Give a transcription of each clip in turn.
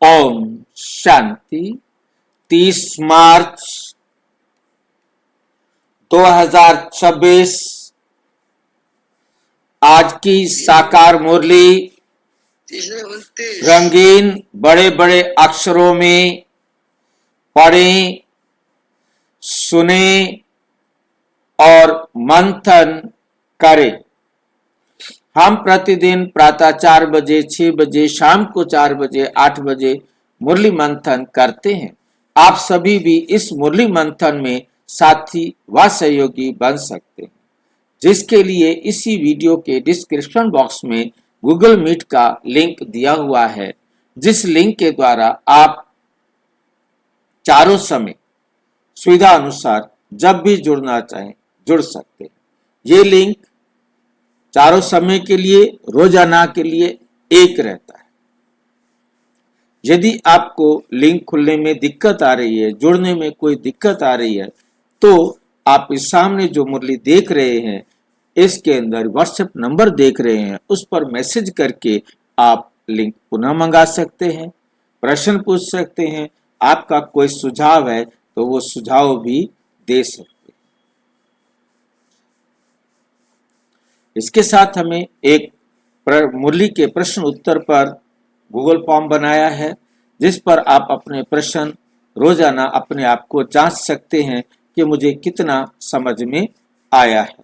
ओम शांति। 30 मार्च 2026 आज की साकार मुरली रंगीन बड़े बड़े अक्षरों में पढ़ें, सुने और मंथन करें। हम प्रतिदिन प्रातः 4 बजे, 6 बजे, शाम को 4 बजे, 8 बजे मुरली मंथन करते हैं। आप सभी भी इस मुरली मंथन में साथी व सहयोगी बन सकते हैं, जिसके लिए इसी वीडियो के डिस्क्रिप्शन बॉक्स में गूगल मीट का लिंक दिया हुआ है, जिस लिंक के द्वारा आप चारों समय सुविधा अनुसार जब भी जुड़ना चाहें जुड़ सकते हैं। ये लिंक चारों समय के लिए, रोजाना के लिए एक रहता है। यदि आपको लिंक खुलने में दिक्कत आ रही है, जुड़ने में कोई दिक्कत आ रही है, तो आप इस सामने जो मुरली देख रहे हैं, इसके अंदर व्हाट्सएप नंबर देख रहे हैं, उस पर मैसेज करके आप लिंक पुनः मंगा सकते हैं, प्रश्न पूछ सकते हैं। आपका कोई सुझाव है तो वो सुझाव भी दे सकते हैं। इसके साथ हमें एक मुरली के प्रश्न उत्तर पर गूगल फॉर्म बनाया है, जिस पर आप अपने प्रश्न रोजाना अपने आप को जांच सकते हैं कि मुझे कितना समझ में आया है,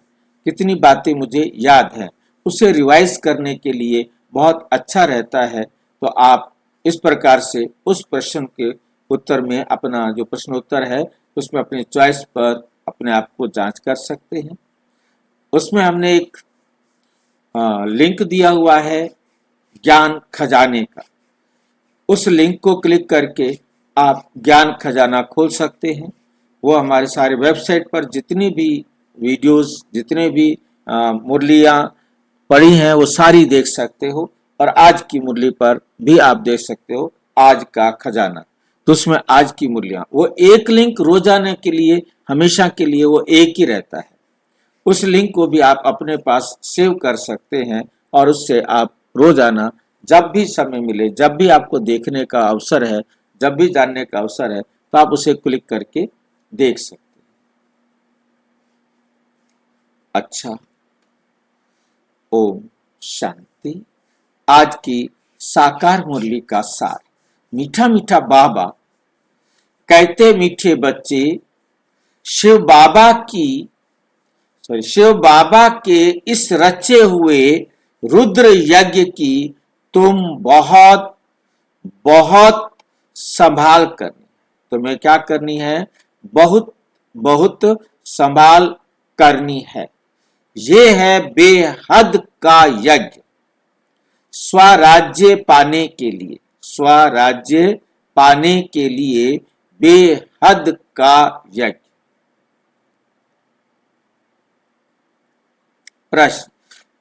कितनी बातें मुझे याद है। उसे रिवाइज करने के लिए बहुत अच्छा रहता है। तो आप इस प्रकार से उस प्रश्न के उत्तर में अपना जो प्रश्नोत्तर है उसमें अपनी चॉइस पर अपने आप को जांच कर सकते हैं। उसमें हमने एक लिंक दिया हुआ है ज्ञान खजाने का। उस लिंक को क्लिक करके आप ज्ञान खजाना खोल सकते हैं। वो हमारे सारे वेबसाइट पर जितनी भी वीडियोस, जितने भी मुरलियाँ पढ़ी हैं वो सारी देख सकते हो, और आज की मुरली पर भी आप देख सकते हो आज का खजाना। तो उसमें आज की मुरलियाँ, वो एक लिंक रोजाना के लिए, हमेशा के लिए वो एक ही रहता है। उस लिंक को भी आप अपने पास सेव कर सकते हैं, और उससे आप रोजाना जब भी समय मिले, जब भी आपको देखने का अवसर है, जब भी जानने का अवसर है, तो आप उसे क्लिक करके देख सकते हैं। अच्छा, ओम शांति। आज की साकार मुरली का सार। मीठा मीठा बाबा कहते मीठे बच्चे, शिव बाबा के इस रचे हुए रुद्र यज्ञ की तुम बहुत बहुत संभाल करनी। तुम्हें क्या करनी है? बहुत बहुत संभाल करनी है। ये है बेहद का यज्ञ, स्वराज्य पाने के लिए, स्वराज्य पाने के लिए बेहद का यज्ञ। प्रश्न,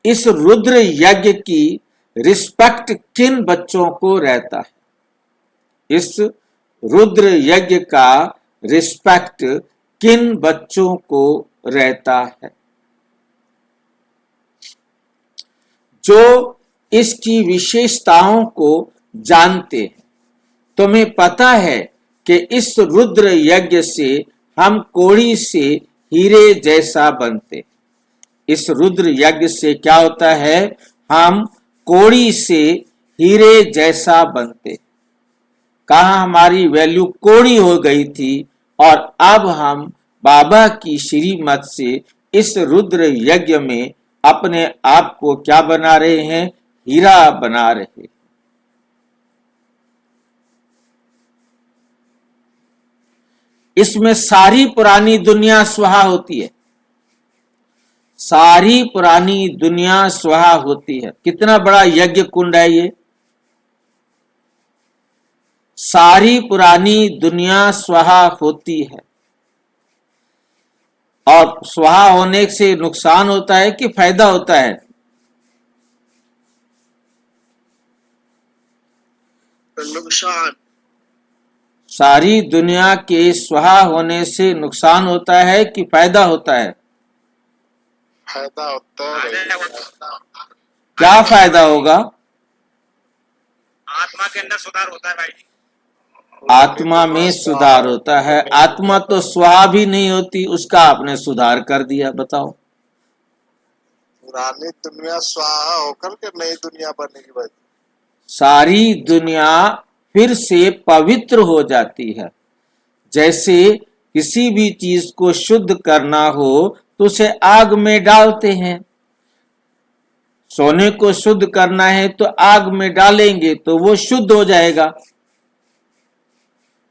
इस रुद्र यज्ञ की रिस्पेक्ट किन बच्चों को रहता है? इस रुद्र यज्ञ का रिस्पेक्ट किन बच्चों को रहता है? जो इसकी विशेषताओं को जानते हैं। तुम्हें पता है कि इस रुद्र यज्ञ से हम कोड़ी से हीरे जैसा बनते। इस रुद्र यज्ञ से क्या होता है? हम कोड़ी से हीरे जैसा बनते। कहाँ हमारी वैल्यू कोड़ी हो गई थी, और अब हम बाबा की श्रीमत से इस रुद्र यज्ञ में अपने आप को क्या बना रहे हैं? हीरा बना रहे। इसमें सारी पुरानी दुनिया स्वाहा होती है, सारी पुरानी दुनिया स्वाहा होती है। कितना बड़ा यज्ञ कुंड है ये! सारी पुरानी दुनिया स्वाहा होती है। और स्वाहा होने से नुकसान होता है कि फायदा होता है? नुकसान। सारी दुनिया के स्वाहा होने से नुकसान होता है कि फायदा होता है? फायदा होता है। क्या फायदा होगा? आत्मा के अंदर सुधार होता है भाई जी। आत्मा में सुधार होता है। आत्मा तो स्वाहा भी नहीं होती, उसका आपने सुधार कर दिया। बताओ, पुरानी दुनिया स्वाहा होकर के नई दुनिया बनेगी भाई। सारी दुनिया फिर से पवित्र हो जाती है। जैसे किसी भी चीज को शुद्ध करना हो तो उसे आग में डालते हैं। सोने को शुद्ध करना है तो आग में डालेंगे तो वो शुद्ध हो जाएगा।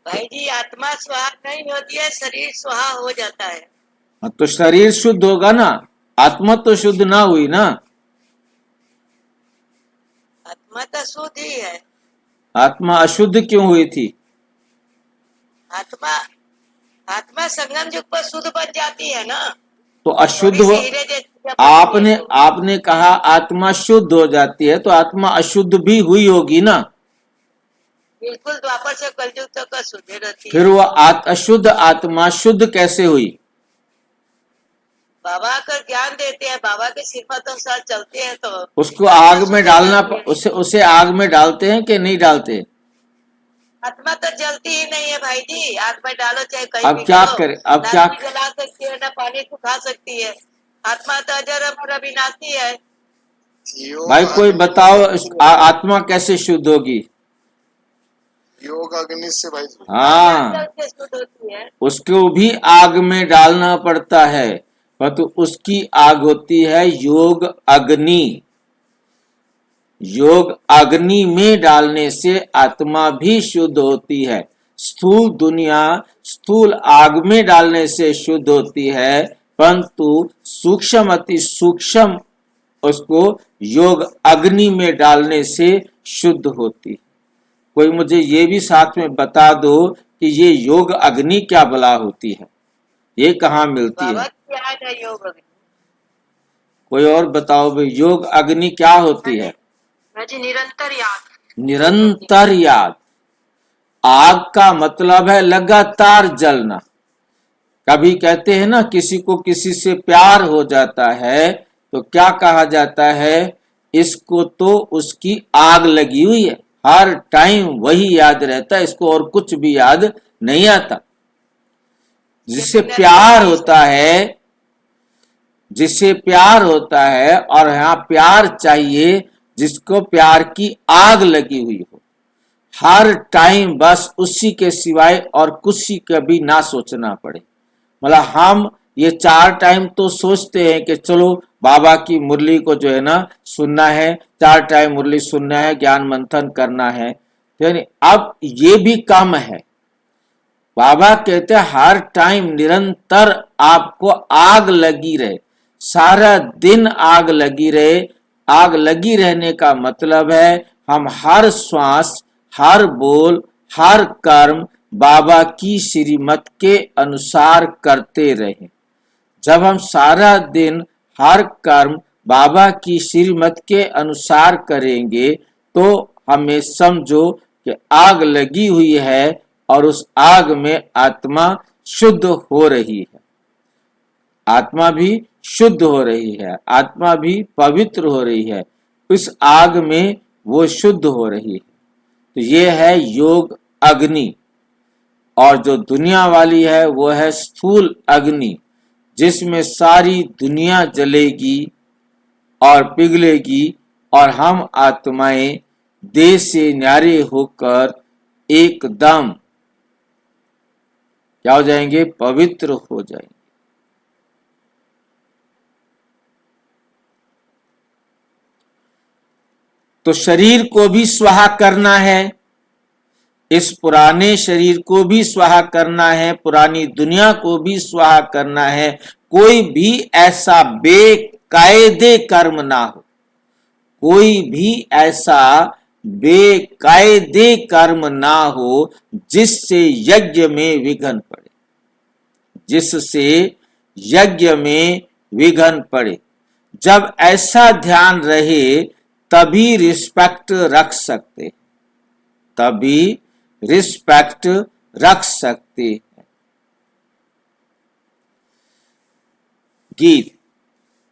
भाई जी आत्मा स्वाहा नहीं होती है, शरीर स्वाहा हो जाता है। तो शरीर शुद्ध होगा ना, आत्मा तो शुद्ध ना हुई ना। आत्मा तो शुद्ध ही है। आत्मा अशुद्ध क्यों हुई थी? आत्मा आत्मा संगम युग पर शुद्ध बन जाती है ना। तो अशुद्ध थोड़ी हो, सी हीरे जैसी जब बनती है आपने तो। आपने कहा आत्मा शुद्ध हो जाती है, तो आत्मा अशुद्ध भी हुई होगी ना। बिल्कुल द्वापर से कलयुग तक का शुद्ध रहती फिर है। वो अशुद्ध आत्मा शुद्ध कैसे हुई? बाबा का ज्ञान देते हैं, बाबा के सिफत अनुसार चलते हैं तो उसको आत्मा आग में शुद्ध डालना, जाती है। उसे आग में डालते हैं कि नहीं डालते? आत्मा तो जलती ही नहीं है भाई जी, आग में डालो चाहे कहीं अब भी क्या करो। करें? अब ना क्या आग जला सकती है ना पानी सुखा सकती है। आत्मा तो अजर अमर अविनाशी है। योग भाई कोई अग्नि बताओ, से- आत्मा कैसे शुद्ध होगी? योग अग्नि से भाई जी। हाँ, जल से शुद्ध होती है। उसको भी आग में डालना पड़ता है, परंतु उसकी आग होती है योग अग्नि। योग अग्नि में डालने से आत्मा भी शुद्ध होती है। स्थूल दुनिया स्थूल आग में डालने से शुद्ध होती है, परंतु सूक्ष्म अति सूक्ष्म उसको योग अग्नि में डालने से शुद्ध होती है। कोई मुझे ये भी साथ में बता दो कि ये योग अग्नि क्या भला होती है, ये कहाँ मिलती बाबा है? की याद है योग अग्नि। कोई और बताओ भाई, योग अग्नि क्या होती है? जी निरंतर याद। निरंतर याद। आग का मतलब है लगातार जलना। कभी कहते हैं ना, किसी को किसी से प्यार हो जाता है तो क्या कहा जाता है? इसको तो उसकी आग लगी हुई है, हर टाइम वही याद रहता है, इसको और कुछ भी याद नहीं आता। जिससे प्यार होता है, जिससे प्यार होता है, और यहाँ प्यार चाहिए जिसको प्यार की आग लगी हुई हो, हर टाइम बस उसी के सिवाय और कुछ कभी ना सोचना पड़े। मतलब हम ये 4 टाइम तो सोचते हैं कि चलो बाबा की मुरली को जो है ना सुनना है, 4 टाइम मुरली सुनना है, ज्ञान मंथन करना है, यानी अब ये भी कम है। बाबा कहते हैं हर टाइम निरंतर आपको आग लगी रहे, सारा दिन आग लगी रहे। आग लगी रहने का मतलब है हम हर श्वास, हर बोल, हर कर्म बाबा की श्रीमत के अनुसार करते रहें। जब हम सारा दिन हर कर्म बाबा की श्रीमत के अनुसार करेंगे तो हमें समझो कि आग लगी हुई है और उस आग में आत्मा शुद्ध हो रही है। आत्मा भी शुद्ध हो रही है, आत्मा भी पवित्र हो रही है, इस आग में वो शुद्ध हो रही है। तो ये है योग अग्नि। और जो दुनिया वाली है वो है स्थूल अग्नि, जिसमें सारी दुनिया जलेगी और पिघलेगी और हम आत्माएं देह से न्यारे होकर एकदम क्या हो जाएंगे? पवित्र हो जाएंगे। तो शरीर को भी स्वाहा करना है, इस पुराने शरीर को भी स्वाहा करना है, पुरानी दुनिया को भी स्वाहा करना है। कोई भी ऐसा बेकायदे कर्म ना हो, कोई भी ऐसा बेकायदे कर्म ना हो जिससे यज्ञ में विघ्न पड़े, जिससे यज्ञ में विघ्न पड़े। जब ऐसा ध्यान रहे तभी रिस्पेक्ट रख सकते, तभी रिस्पेक्ट रख सकते हैं। गीत।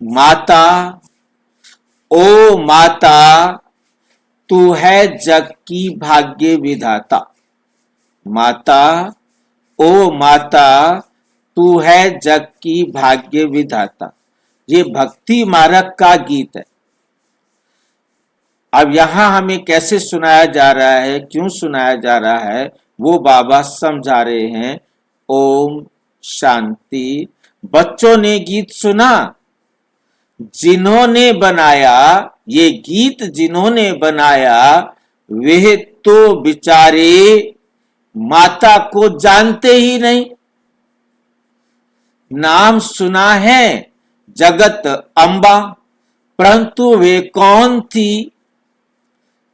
माता, ओ माता, तू है जग की भाग्य विधाता। माता, ओ माता, तू है जग की भाग्य विधाता। ये भक्ति मार्ग का गीत है। अब यहां हमें कैसे सुनाया जा रहा है, क्यों सुनाया जा रहा है, वो बाबा समझा रहे हैं। ओम शांति। बच्चों ने गीत सुना, जिन्होंने बनाया ये गीत, जिन्होंने बनाया वे तो बेचारे माता को जानते ही नहीं। नाम सुना है जगत अम्बा, परंतु वे कौन थी,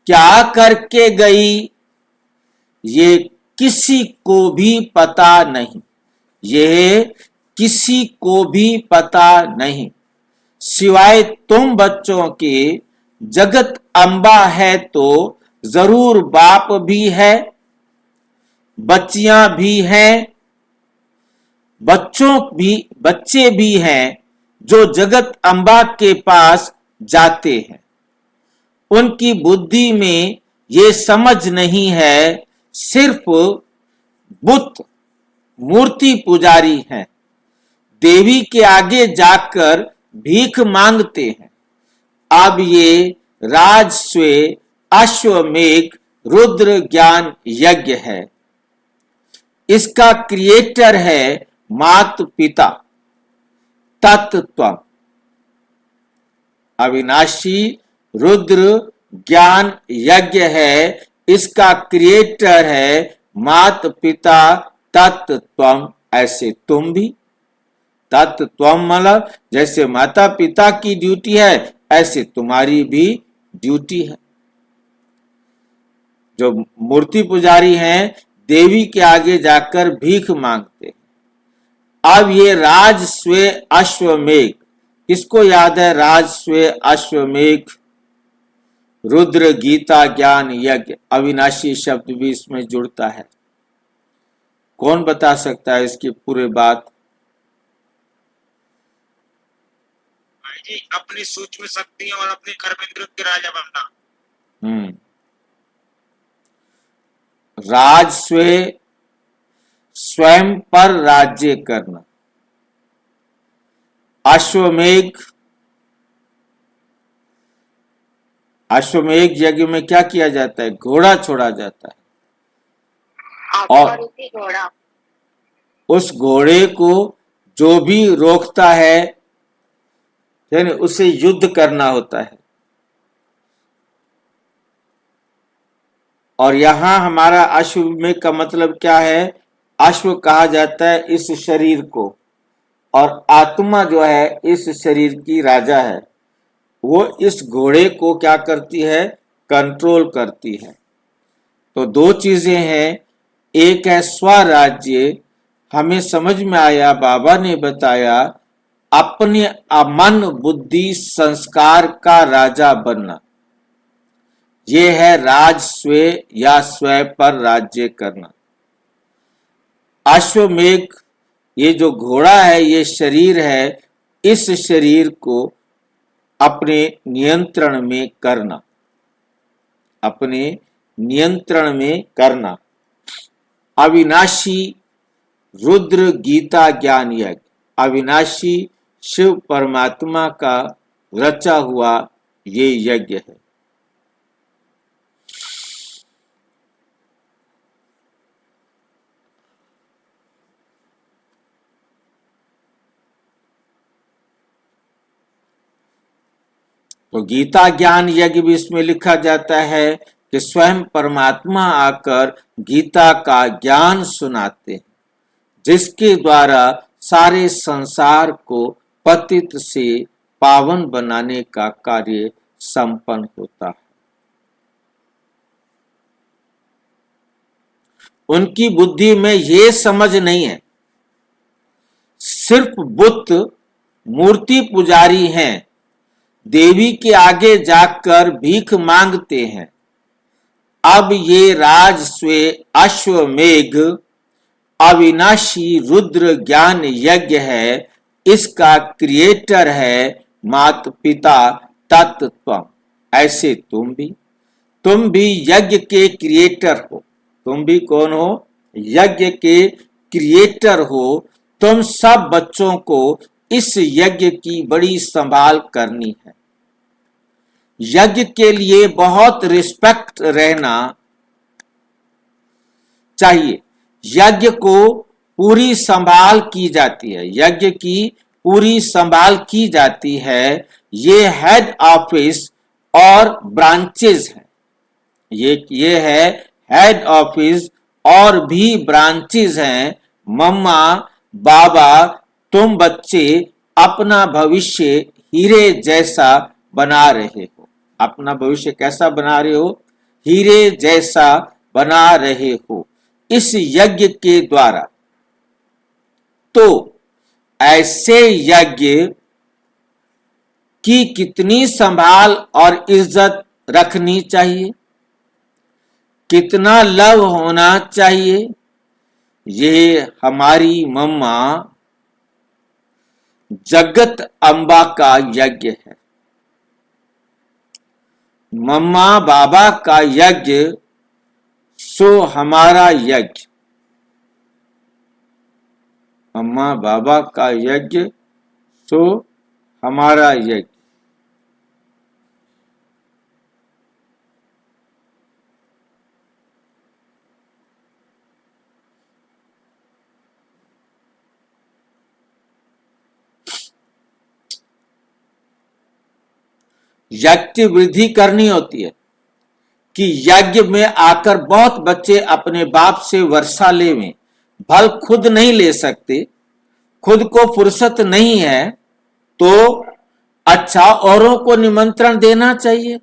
क्या करके गई, ये किसी को भी पता नहीं। ये किसी को भी पता नहीं, सिवाय तुम बच्चों के। जगत अम्बा है तो जरूर बाप भी है, बच्चियां भी हैं, बच्चे भी हैं जो जगत अम्बा के पास जाते हैं। उनकी बुद्धि में ये समझ नहीं है, सिर्फ बुत मूर्ति पुजारी हैं, देवी के आगे जाकर भीख मांगते हैं। अब ये राजस्व अश्वमेघ रुद्र ज्ञान यज्ञ है। इसका क्रिएटर है मात पिता तत्व, अविनाशी रुद्र ज्ञान यज्ञ है। इसका क्रिएटर है मात पिता तत्व। ऐसे तुम भी तत्व, मतलब जैसे माता पिता की ड्यूटी है, ऐसे तुम्हारी भी ड्यूटी है। जो मूर्ति पुजारी हैं, देवी के आगे जाकर भीख मांगते हैं। अब ये राजस्व अश्वमेघ, किसको याद है राजस्व अश्वमेघ रुद्र गीता ज्ञान यज्ञ? अविनाशी शब्द भी इसमें जुड़ता है। कौन बता सकता है इसकी पूरी बात? जी, अपनी सूक्ष्म शक्तियों और अपने कर्मेंद्रियों के राजा बनना। राजस्व स्वयं पर राज्य करना। अश्वमेघ, अश्वमेघ यज्ञ में क्या किया जाता है? घोड़ा छोड़ा जाता है, और घोड़ा, उस घोड़े को जो भी रोकता है उसे युद्ध करना होता है। और यहां हमारा अश्वमेघ का मतलब क्या है? अश्व कहा जाता है इस शरीर को, और आत्मा जो है इस शरीर की राजा है। वो इस घोड़े को क्या करती है? कंट्रोल करती है। तो दो चीजें हैं, एक है स्वराज्य, हमें समझ में आया, बाबा ने बताया, अपने मन बुद्धि संस्कार का राजा बनना, यह है राजस्व या स्व पर राज्य करना। अश्वमेघ, ये जो घोड़ा है, ये शरीर है, इस शरीर को अपने नियंत्रण में करना, अपने नियंत्रण में करना। अविनाशी रुद्र गीता ज्ञान यज्ञ, अविनाशी शिव परमात्मा का रचा हुआ ये यज्ञ है। तो गीता ज्ञान यज्ञ भी इसमें लिखा जाता है कि स्वयं परमात्मा आकर गीता का ज्ञान सुनाते हैं, जिसके द्वारा सारे संसार को पतित से पावन बनाने का कार्य संपन्न होता है। उनकी बुद्धि में ये समझ नहीं है, सिर्फ बुत मूर्ति पुजारी हैं, देवी के आगे जाकर भीख मांगते हैं। अब ये राजस्व अश्वमेघ अविनाशी रुद्र ज्ञान यज्ञ है, इसका क्रिएटर है मात पिता तत्व। ऐसे तुम भी तुम भी यज्ञ के क्रिएटर हो। तुम भी कौन हो? यज्ञ के क्रिएटर हो। तुम सब बच्चों को इस यज्ञ की बड़ी संभाल करनी है। यज्ञ के लिए बहुत रिस्पेक्ट रहना चाहिए। यज्ञ को पूरी संभाल की जाती है। यज्ञ की पूरी संभाल की जाती है। ये हेड ऑफिस और ब्रांचेस है। ये है हेड ऑफिस और भी ब्रांचेस हैं। मम्मा बाबा, तुम बच्चे अपना भविष्य हीरे जैसा बना रहे हो। अपना भविष्य कैसा बना रहे हो? हीरे जैसा बना रहे हो इस यज्ञ के द्वारा। तो ऐसे यज्ञ की कितनी संभाल और इज्जत रखनी चाहिए, कितना लव होना चाहिए। ये हमारी मम्मा जगत अम्बा का यज्ञ है। मम्मा बाबा का यज्ञ सो हमारा यज्ञ। मम्मा बाबा का यज्ञ सो हमारा यज्ञ। यज्ञ वृद्धि करनी होती है कि यज्ञ में आकर बहुत बच्चे अपने बाप से वर्षा लेवें। फल खुद नहीं ले सकते, खुद को फुर्सत नहीं है, तो अच्छा औरों को निमंत्रण देना चाहिए।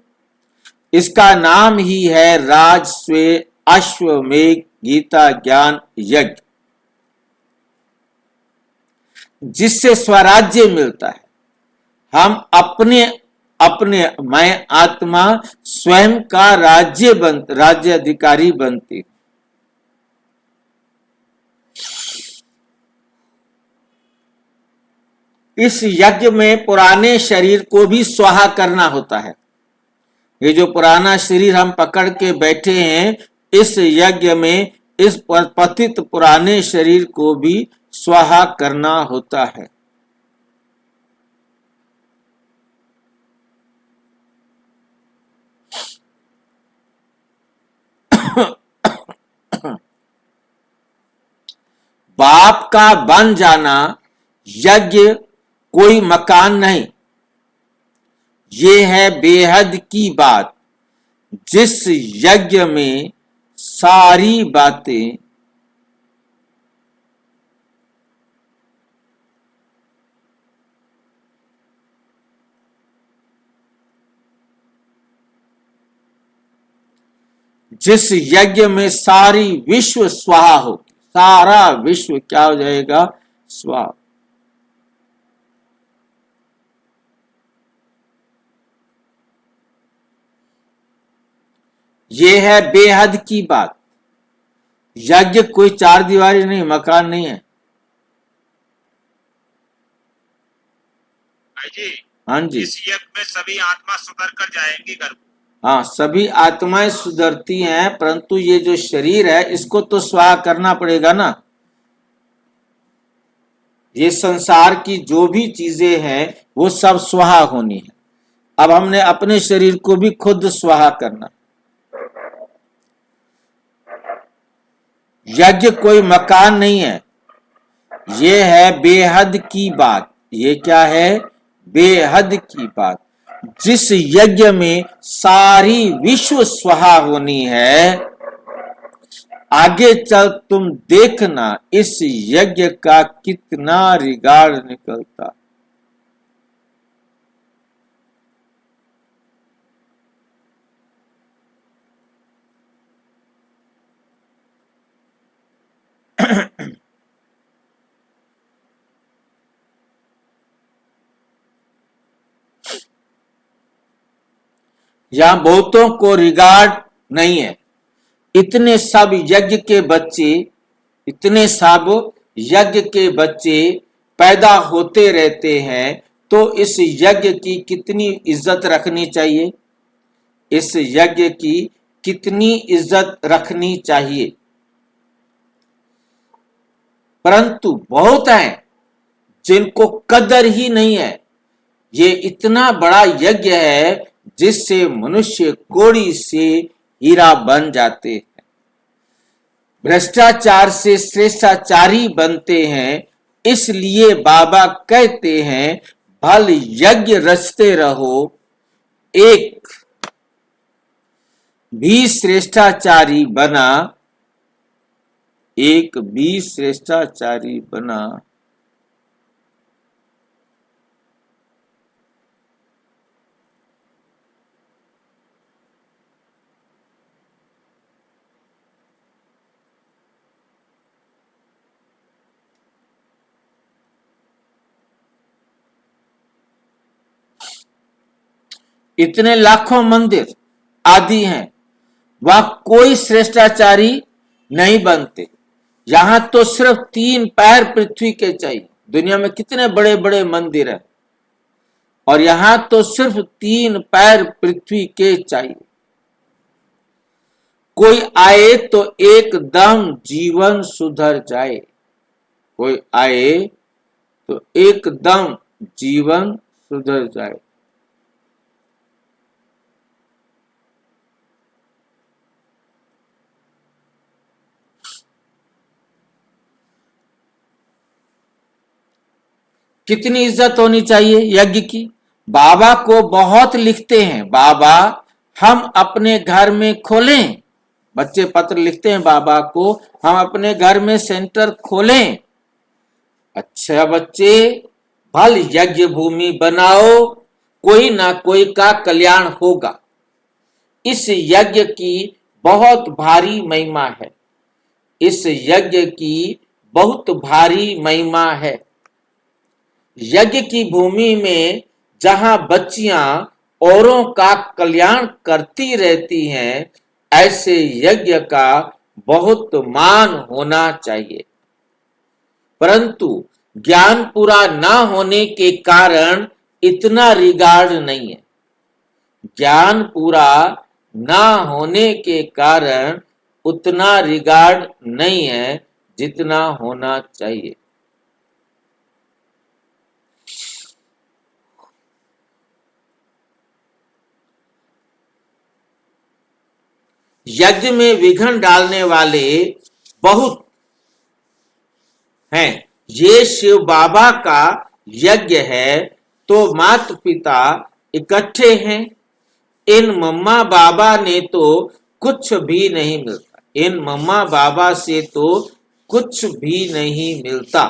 इसका नाम ही है राजस्व अश्वमेध गीता ज्ञान यज्ञ, जिससे स्वराज्य मिलता है। हम अपने मैं आत्मा स्वयं का राज्य अधिकारी बनती। इस यज्ञ में पुराने शरीर को भी स्वाहा करना होता है। ये जो पुराना शरीर हम पकड़ के बैठे हैं, इस यज्ञ में इस पतित पुराने शरीर को भी स्वाहा करना होता है। बाप का बन जाना यज्ञ कोई मकान नहीं, ये है बेहद की बात। जिस यज्ञ में सारी बातें जिस यज्ञ में सारी विश्व स्वाहा होगी, सारा विश्व क्या हो जाएगा? स्वाहा। ये है बेहद की बात। यज्ञ कोई चार दीवारी नहीं, मकान नहीं है। भाई जी, हाँ जी, इस यज्ञ में सभी आत्मा सुधर कर जाएंगी घर को। हाँ, सभी आत्माएं सुधरती हैं, परंतु ये जो शरीर है इसको तो स्वाहा करना पड़ेगा ना। ये संसार की जो भी चीजें हैं वो सब स्वाहा होनी है। अब हमने अपने शरीर को भी खुद स्वाहा करना। यज्ञ कोई मकान नहीं है, ये है बेहद की बात। ये क्या है? बेहद की बात। जिस यज्ञ में सारी विश्व स्वाहा होनी है, आगे चल तुम देखना इस यज्ञ का कितना रिगाड़ निकलता। यहां बहुतों को रिगार्ड नहीं है। इतने सब यज्ञ के बच्चे पैदा होते रहते हैं, तो इस यज्ञ की कितनी इज्जत रखनी चाहिए, इस यज्ञ की कितनी इज्जत रखनी चाहिए। परंतु बहुत हैं जिनको कदर ही नहीं है। ये इतना बड़ा यज्ञ है जिससे मनुष्य कौड़ी से हीरा बन जाते हैं, भ्रष्टाचार से श्रेष्ठाचारी बनते हैं। इसलिए बाबा कहते हैं भल यज्ञ रचते रहो, एक भी श्रेष्ठाचारी बना, एक भी श्रेष्ठाचारी बना इतने लाखों मंदिर आदि हैं, वह कोई श्रेष्ठाचारी नहीं बनते। यहां तो सिर्फ 3 पैर पृथ्वी के चाहिए। दुनिया में कितने बड़े बड़े मंदिर हैं और यहां तो सिर्फ 3 पैर पृथ्वी के चाहिए। कोई आए तो एकदम जीवन सुधर जाए, कोई आए तो एकदम जीवन सुधर जाए। कितनी इज्जत होनी चाहिए यज्ञ की। बाबा को बहुत लिखते हैं, बाबा हम अपने घर में खोलें। बच्चे पत्र लिखते हैं बाबा को, हम अपने घर में सेंटर खोलें। अच्छा बच्चे, भल यज्ञ भूमि बनाओ, कोई ना कोई का कल्याण होगा। इस यज्ञ की बहुत भारी महिमा है, इस यज्ञ की बहुत भारी महिमा है। यज्ञ की भूमि में जहां बच्चियां औरों का कल्याण करती रहती हैं, ऐसे यज्ञ का बहुत मान होना चाहिए। परंतु ज्ञान पूरा ना होने के कारण इतना रिगार्ड नहीं है। ज्ञान पूरा ना होने के कारण उतना रिगार्ड नहीं है जितना होना चाहिए। यज्ञ में विघ्न डालने वाले बहुत हैं। ये शिव बाबा का यज्ञ है तो माता पिता इकट्ठे हैं। इन मम्मा बाबा ने तो कुछ भी नहीं मिलता, इन मम्मा बाबा से तो कुछ भी नहीं मिलता।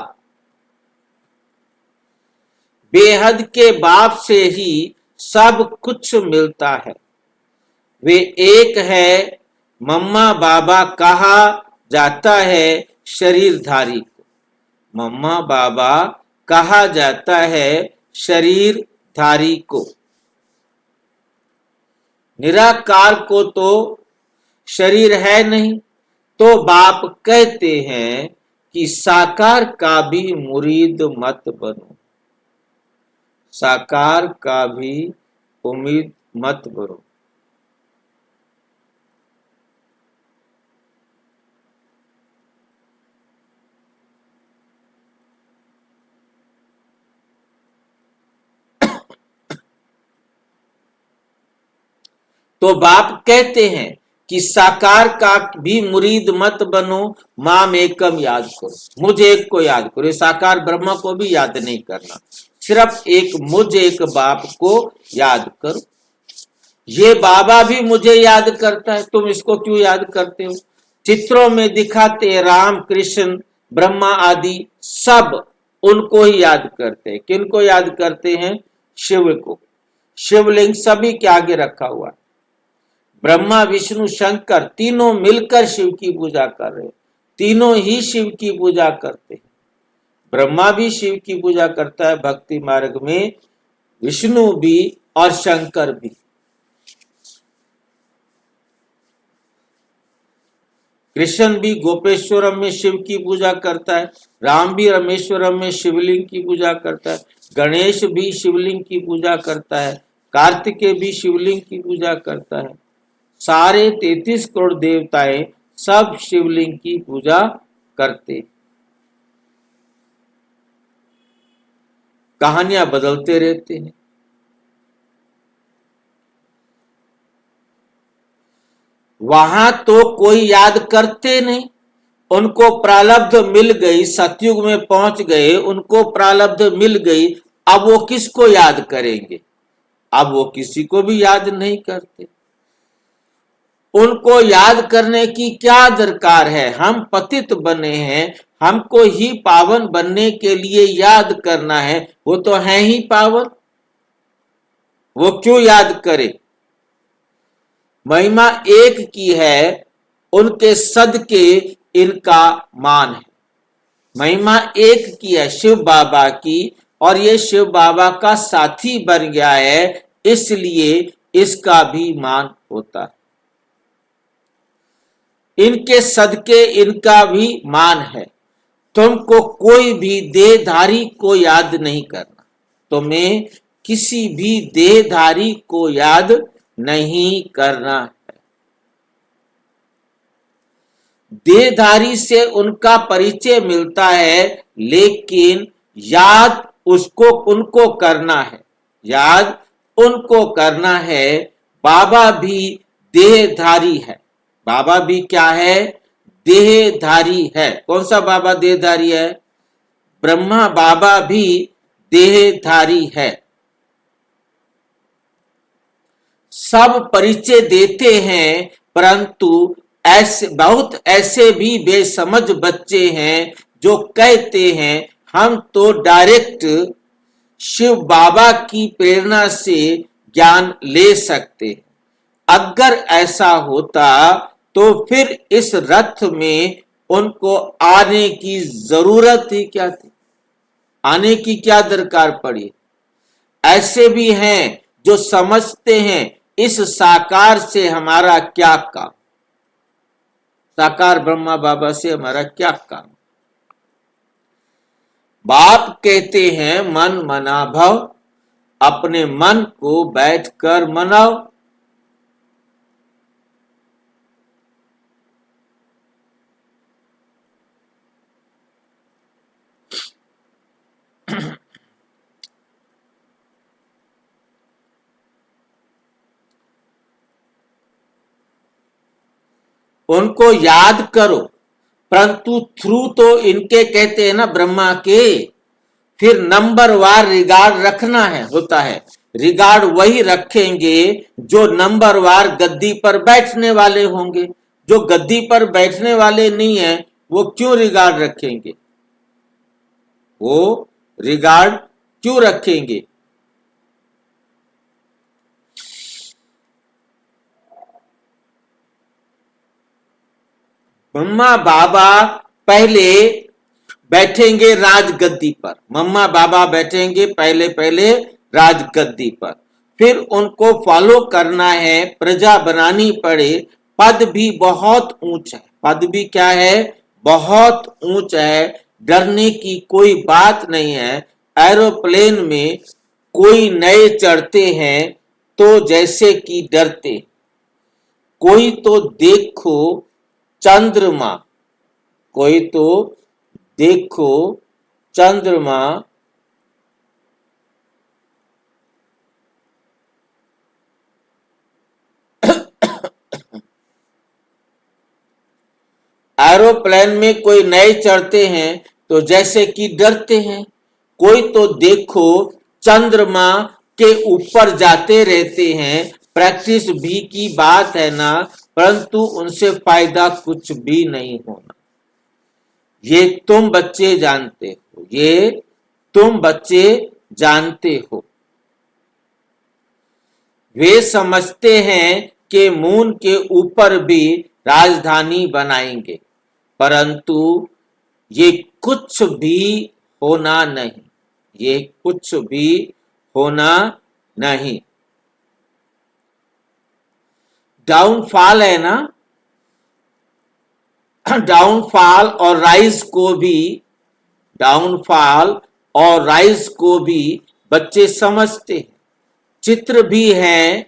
बेहद के बाप से ही सब कुछ मिलता है। वे एक है, मम्मा बाबा कहा जाता है शरीरधारी को, मम्मा बाबा कहा जाता है शरीरधारी को। निराकार को तो शरीर है नहीं, तो बाप कहते हैं कि साकार का भी मुरीद मत बनो, साकार का भी उम्मीद मत बनो। तो बाप कहते हैं कि साकार का भी मुरीद मत बनो, माम एकम याद करो, मुझे एक को याद करो। साकार ब्रह्मा को भी याद नहीं करना, सिर्फ एक मुझे एक बाप को याद करो। ये बाबा भी मुझे याद करता है, तुम इसको क्यों याद करते हो? चित्रों में दिखाते राम कृष्ण ब्रह्मा आदि सब उनको ही याद करते हैं। किनको याद करते हैं? शिव को। शिवलिंग सभी के आगे रखा हुआ है। ब्रह्मा विष्णु शंकर तीनों मिलकर शिव की पूजा कर रहे हैं, तीनों ही शिव की पूजा करते हैं। ब्रह्मा भी शिव की पूजा करता है भक्ति मार्ग में, विष्णु भी और शंकर भी। कृष्ण भी गोपेश्वरम में शिव की पूजा करता है, राम भी रामेश्वरम में शिवलिंग की पूजा करता है, गणेश भी शिवलिंग की पूजा करता है, कार्तिकेय भी शिवलिंग की पूजा करता है। सारे 33 करोड़ देवताएं सब शिवलिंग की पूजा करते। कहानियां बदलते रहते हैं। वहां तो कोई याद करते नहीं, उनको प्रारब्ध मिल गई, सतयुग में पहुंच गए, उनको प्रारब्ध मिल गई, अब वो किसको याद करेंगे? अब वो किसी को भी याद नहीं करते। उनको याद करने की क्या दरकार है? हम पतित बने हैं, हमको ही पावन बनने के लिए याद करना है। वो तो है ही पावन, वो क्यों याद करे? महिमा एक की है, उनके सदके इनका मान है। महिमा एक की है शिव बाबा की, और ये शिव बाबा का साथी बन गया है, इसलिए इसका भी मान होता है। इनके सदके इनका भी मान है। तुमको कोई भी देहधारी को याद नहीं करना, तुम्हें किसी भी देहधारी को याद नहीं करना है। देहधारी से उनका परिचय मिलता है, लेकिन याद उसको उनको करना है, याद उनको करना है। बाबा भी देहधारी है। बाबा भी क्या है? देहधारी है। कौन सा बाबा देहधारी है? ब्रह्मा बाबा भी देहधारी है। सब परिचय देते हैं, परंतु बहुत ऐसे भी बेसमझ बच्चे हैं जो कहते हैं हम तो डायरेक्ट शिव बाबा की प्रेरणा से ज्ञान ले सकते। अगर ऐसा होता तो फिर इस रथ में उनको आने की जरूरत ही क्या थी? आने की क्या दरकार पड़ी? ऐसे भी हैं जो समझते हैं इस साकार से हमारा क्या काम, साकार ब्रह्मा बाबा से हमारा क्या काम। बाप कहते हैं मन मना भव, अपने मन को बैठकर मनाओ। उनको याद करो, परंतु थ्रू तो इनके कहते हैं ना ब्रह्मा के, फिर नंबर वार रिगार्ड रखना है होता है। रिगार्ड वही रखेंगे जो नंबर वार गद्दी पर बैठने वाले होंगे। जो गद्दी पर बैठने वाले नहीं है, वो क्यों रिगार्ड रखेंगे? वो रिगार्ड क्यों रखेंगे? मम्मा बाबा पहले बैठेंगे राजगद्दी पर, मम्मा बाबा बैठेंगे पहले पहले राजगद्दी पर, फिर उनको फॉलो करना है, प्रजा बनानी पड़े। पद भी बहुत ऊंचा है, पद भी क्या है? बहुत ऊंचा है। डरने की कोई बात नहीं है। एरोप्लेन में कोई नए चढ़ते हैं तो जैसे कि डरते, कोई तो देखो चंद्रमा, कोई तो देखो चंद्रमा एरोप्लेन में कोई नए चढ़ते हैं तो जैसे कि डरते हैं। कोई तो देखो चंद्रमा के ऊपर जाते रहते हैं। प्रैक्टिस भी की बात है ना, परंतु उनसे फायदा कुछ भी नहीं होना। ये तुम बच्चे जानते हो, ये तुम बच्चे जानते हो। वे समझते हैं कि मून के ऊपर भी राजधानी बनाएंगे, परंतु ये कुछ भी होना नहीं, ये कुछ भी होना नहीं। डाउनफॉल है ना, डाउनफॉल और राइज को भी, डाउनफॉल और राइज को भी बच्चे समझते हैं। चित्र भी हैं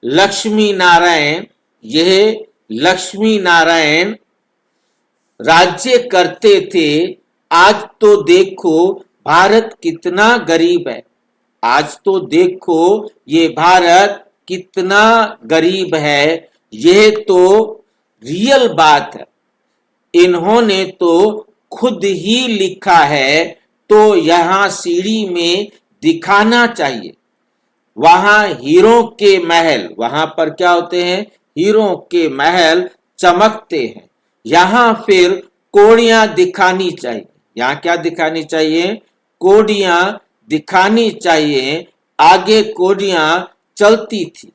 लक्ष्मी नारायण। यह लक्ष्मी नारायण राज्य करते थे। आज तो देखो भारत कितना गरीब है। आज तो देखो ये भारत कितना गरीब है। यह तो रियल बात है। इन्होंने तो खुद ही लिखा है, तो यहाँ सीढ़ी में दिखाना चाहिए। वहां हीरो के महल, वहां पर क्या होते हैं? हीरो के महल चमकते हैं। यहां फिर कोड़ियां दिखानी चाहिए। यहां क्या दिखानी चाहिए? कोड़ियां दिखानी चाहिए। आगे कोड़ियां चलती थी।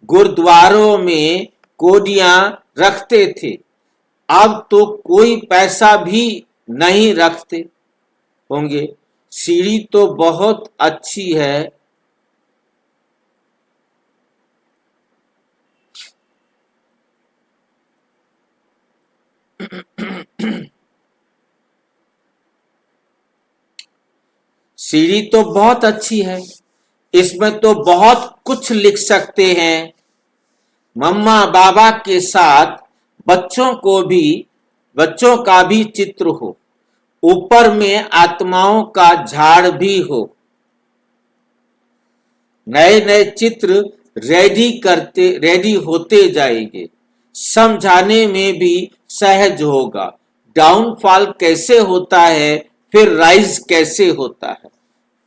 गुरुद्वारों में कोड़ियां रखते थे। अब तो कोई पैसा भी नहीं रखते होंगे। सीढ़ी तो बहुत अच्छी है। सीढ़ी तो बहुत अच्छी है। इसमें तो बहुत कुछ लिख सकते हैं। मम्मा बाबा के साथ बच्चों का भी चित्र हो। ऊपर में आत्माओं का झाड़ भी हो। नए नए चित्र रेडी होते जाएंगे। समझाने में भी सहज होगा। डाउनफॉल कैसे होता है, फिर राइज कैसे होता है।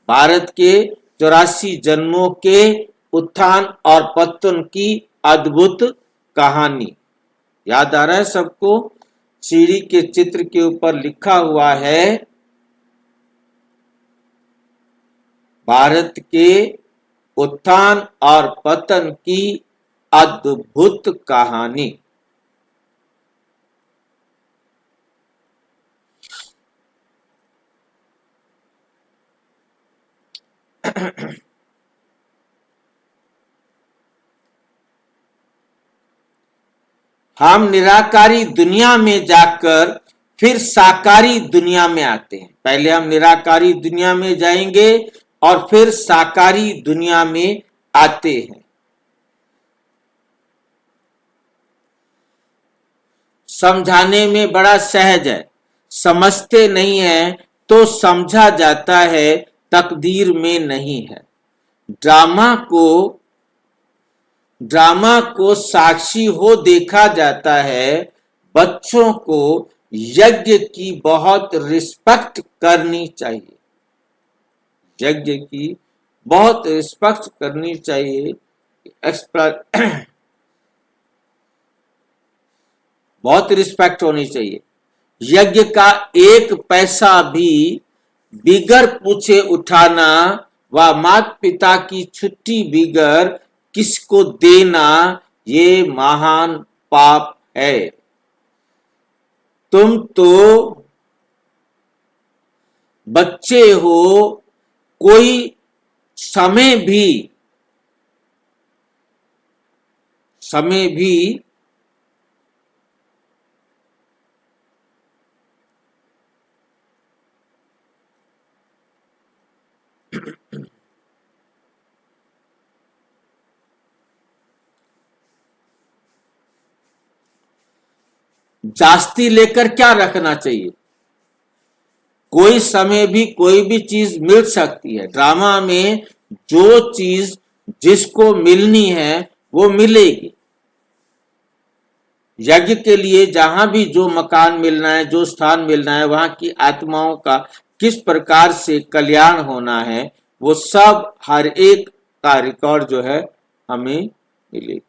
भारत के 84 जन्मों के उत्थान और पतन की अद्भुत कहानी याद आ रहा है सबको? सीढ़ी के चित्र के ऊपर लिखा हुआ है भारत के उत्थान और पतन की अद्भुत कहानी। हम निराकारी दुनिया में जाकर फिर साकारी दुनिया में आते हैं। पहले हम निराकारी दुनिया में जाएंगे और फिर साकारी दुनिया में आते हैं। समझाने में बड़ा सहज है। समझते नहीं है तो समझा जाता है, तकदीर में नहीं है। ड्रामा को साक्षी हो देखा जाता है। बच्चों को यज्ञ की बहुत रिस्पेक्ट करनी चाहिए। यज्ञ की बहुत रिस्पेक्ट करनी चाहिए। बहुत रिस्पेक्ट होनी चाहिए। यज्ञ का एक पैसा भी बिगर पूछे उठाना व माता पिता की छुट्टी बिगर किसको देना, ये महान पाप है। तुम तो बच्चे हो, कोई समय भी जास्ती लेकर क्या रखना चाहिए? कोई समय भी कोई भी चीज मिल सकती है। ड्रामा में जो चीज जिसको मिलनी है वो मिलेगी। यज्ञ के लिए जहां भी जो मकान मिलना है, जो स्थान मिलना है, वहां की आत्माओं का किस प्रकार से कल्याण होना है, वो सब हर एक का रिकॉर्ड जो है हमें मिलेगा।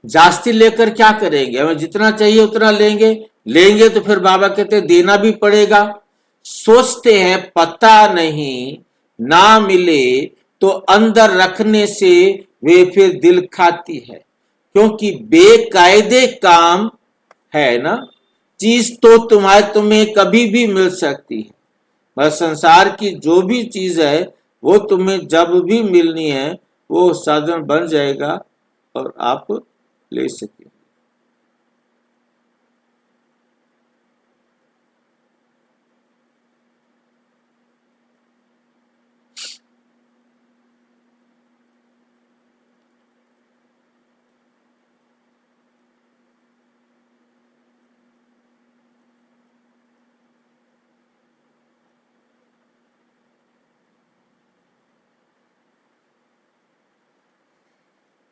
जास्ती लेकर क्या करेंगे? हमें जितना चाहिए उतना लेंगे तो फिर बाबा कहते देना भी पड़ेगा। सोचते हैं पता नहीं, ना मिले तो अंदर रखने से वे फिर दिल खाती है। क्योंकि बेकायदे काम है ना, चीज तो तुम्हें कभी भी मिल सकती है। बस संसार की जो भी चीज है वो तुम्हें जब भी मिलनी है वो साधन बन जाएगा और आप ले सकेंगे।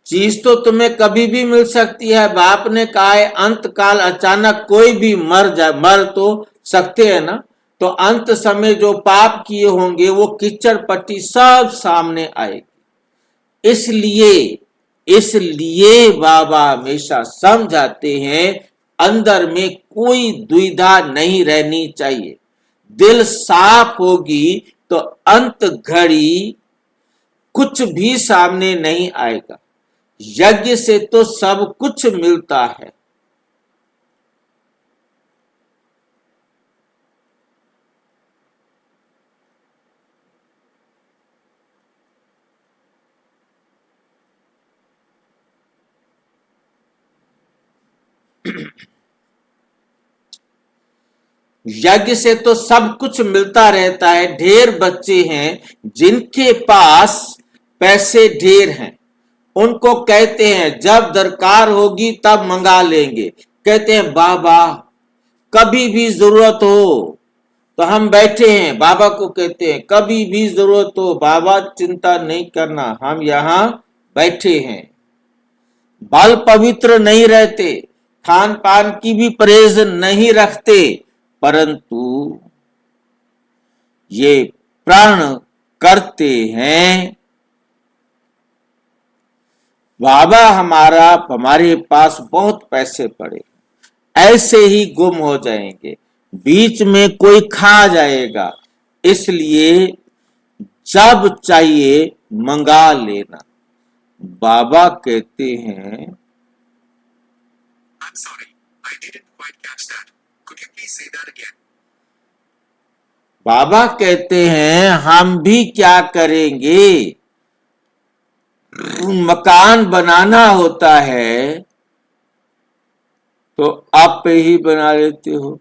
चीज तो तुम्हें कभी भी मिल सकती है। बाप ने कहा है अंत काल अचानक कोई भी मर तो सकते हैं ना। तो अंत समय जो पाप किए होंगे वो कीचड़ पट्टी सब सामने आएगी। इसलिए इसलिए बाबा हमेशा समझाते हैं अंदर में कोई दुविधा नहीं रहनी चाहिए। दिल साफ होगी तो अंत घड़ी कुछ भी सामने नहीं आएगा। यज्ञ से तो सब कुछ मिलता है। यज्ञ से तो सब कुछ मिलता रहता है। ढेर बच्चे हैं जिनके पास पैसे ढेर हैं, उनको कहते हैं जब दरकार होगी तब मंगा लेंगे। कहते हैं बाबा कभी भी जरूरत हो तो हम बैठे हैं। बाबा को कहते हैं कभी भी जरूरत हो बाबा चिंता नहीं करना, हम यहाँ बैठे हैं। बाल पवित्र नहीं रहते, खान पान की भी परहेज नहीं रखते, परंतु ये प्रण करते हैं बाबा हमारे पास बहुत पैसे पड़े, ऐसे ही गुम हो जाएंगे, बीच में कोई खा जाएगा, इसलिए जब चाहिए मंगा लेना। बाबा कहते हैं I'm sorry, I didn't quite catch that. Could you please say that again? बाबा कहते हैं हम भी क्या करेंगे, मकान बनाना होता है तो आप पे ही बना लेते हो।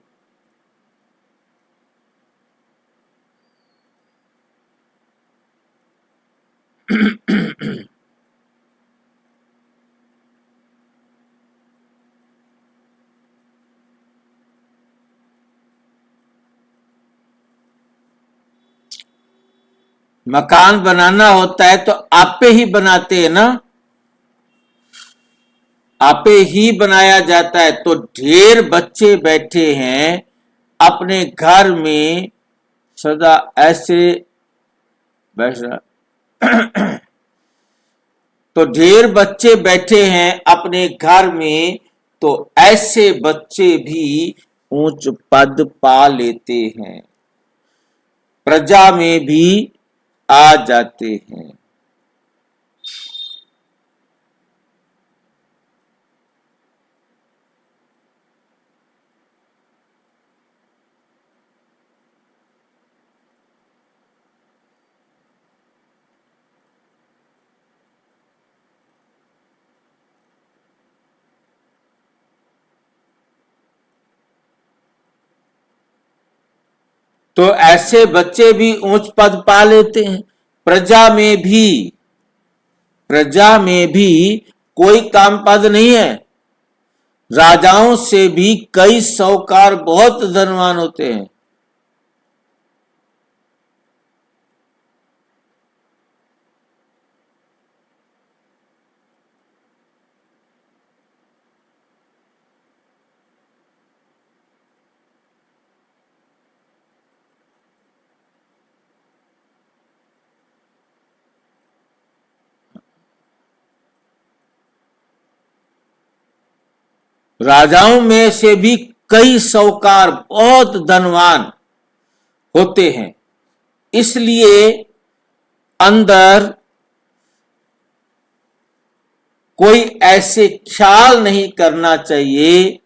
मकान बनाना होता है तो आपे ही बनाते हैं ना, आपे ही बनाया जाता है। तो ढेर बच्चे बैठे हैं अपने घर में सदा ऐसे बैठ रहा तो ढेर बच्चे बैठे हैं अपने घर में, तो ऐसे बच्चे भी ऊंच पद पा लेते हैं, प्रजा में भी आ जाते हैं। तो ऐसे बच्चे भी ऊंच पद पा लेते हैं। प्रजा में भी कोई काम पद नहीं है। राजाओं से भी कई साहूकार बहुत धनवान होते हैं। राजाओं में से भी कई साहूकार बहुत धनवान होते हैं, इसलिए अंदर कोई ऐसे ख्याल नहीं करना चाहिए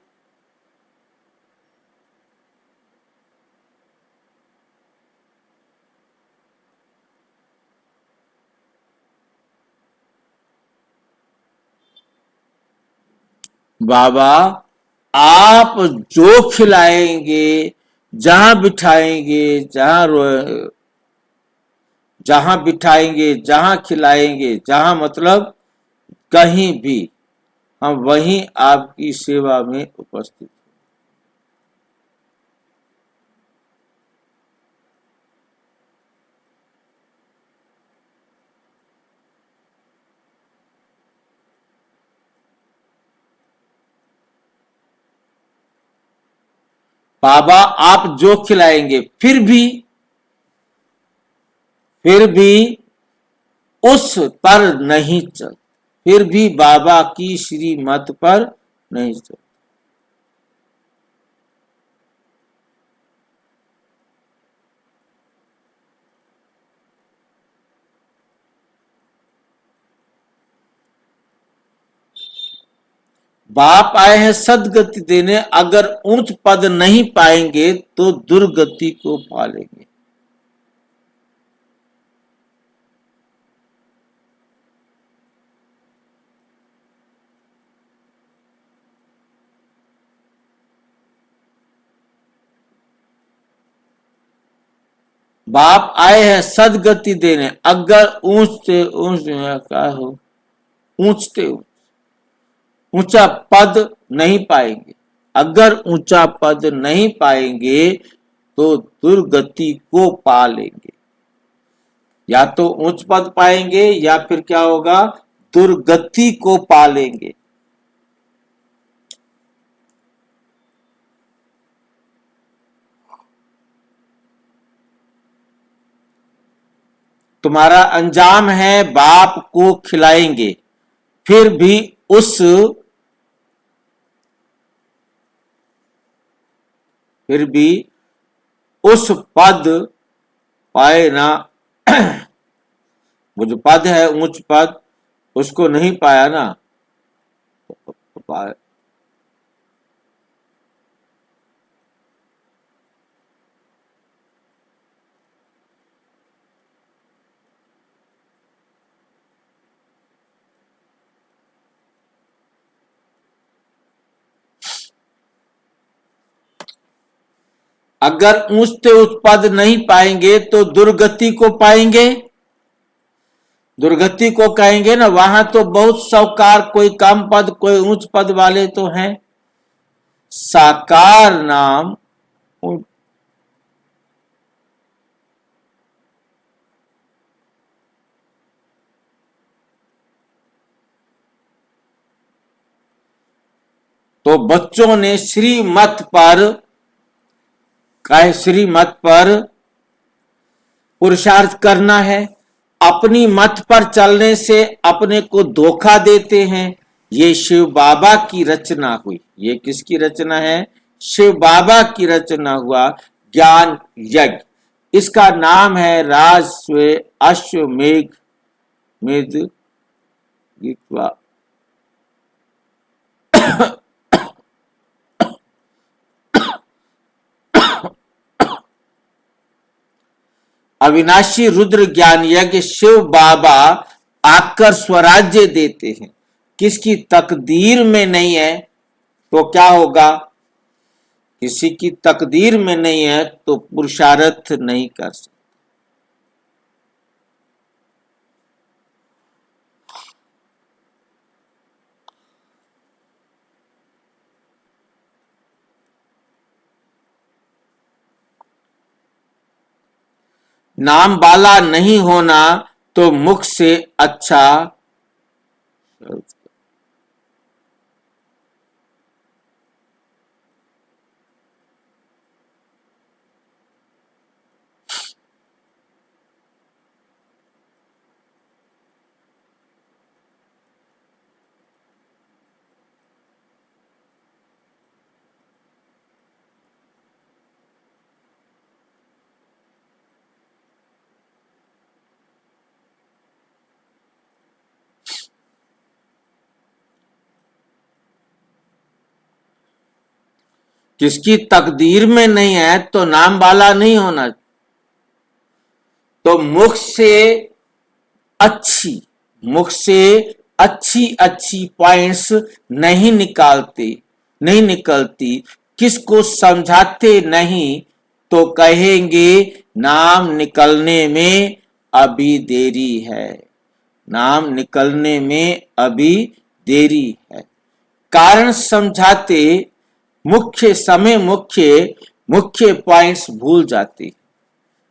बाबा आप जो खिलाएंगे, जहां बिठाएंगे, जहां बिठाएंगे, जहां खिलाएंगे, जहां मतलब कहीं भी, हम वहीं आपकी सेवा में उपस्थित। बाबा आप जो खिलाएंगे, फिर भी उस पर नहीं चल, फिर भी बाबा की श्रीमत पर नहीं चल। बाप आए हैं सदगति देने, अगर ऊंच पद नहीं पाएंगे तो दुर्गति को पालेंगे। बाप आए हैं सदगति देने, अगर ऊंचते ऊंच क्या हो, ऊंचते ऊंचा पद नहीं पाएंगे, अगर ऊंचा पद नहीं पाएंगे तो दुर्गति को पा लेंगे। या तो ऊंच पद पाएंगे या फिर क्या होगा, दुर्गति को पा लेंगे। तुम्हारा अंजाम है बाप को खिलाएंगे, फिर भी उस पद पाए ना वो जो पद है ऊंच पद, उसको नहीं पाया ना तो पाए। अगर ऊंचते उच्च पद नहीं पाएंगे तो दुर्गति को पाएंगे। दुर्गति को कहेंगे ना, वहां तो बहुत साकार, कोई कम पद कोई ऊंच पद वाले तो हैं। साकार नाम तो बच्चों ने श्रीमत पर पुरुषार्थ करना है। अपनी मत पर चलने से अपने को धोखा देते हैं। ये शिव बाबा की रचना हुई। ये किसकी रचना है? शिव बाबा की रचना हुआ ज्ञान यज्ञ। इसका नाम है अश्वमेध गीतवा। अविनाशी रुद्र ज्ञान यज्ञ शिव बाबा आकर स्वराज्य देते हैं। किसकी तकदीर में नहीं है तो क्या होगा? किसी की तकदीर में नहीं है तो पुरुषार्थ नहीं कर सकते। नाम वाला नहीं होना तो मुख से अच्छा किसकी तकदीर में नहीं है तो नाम वाला नहीं होना। तो मुख से अच्छी अच्छी पॉइंट्स नहीं निकलती, किसको समझाते नहीं तो कहेंगे नाम निकलने में अभी देरी है, नाम निकलने में अभी देरी है। कारण समझाते मुख्य पॉइंट्स भूल जाते।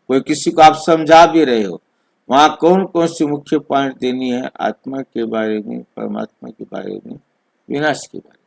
कोई किसी को आप समझा भी रहे हो, वहां कौन कौन सी मुख्य पॉइंट देनी है, आत्मा के बारे में, परमात्मा के बारे में, विनाश के बारे में।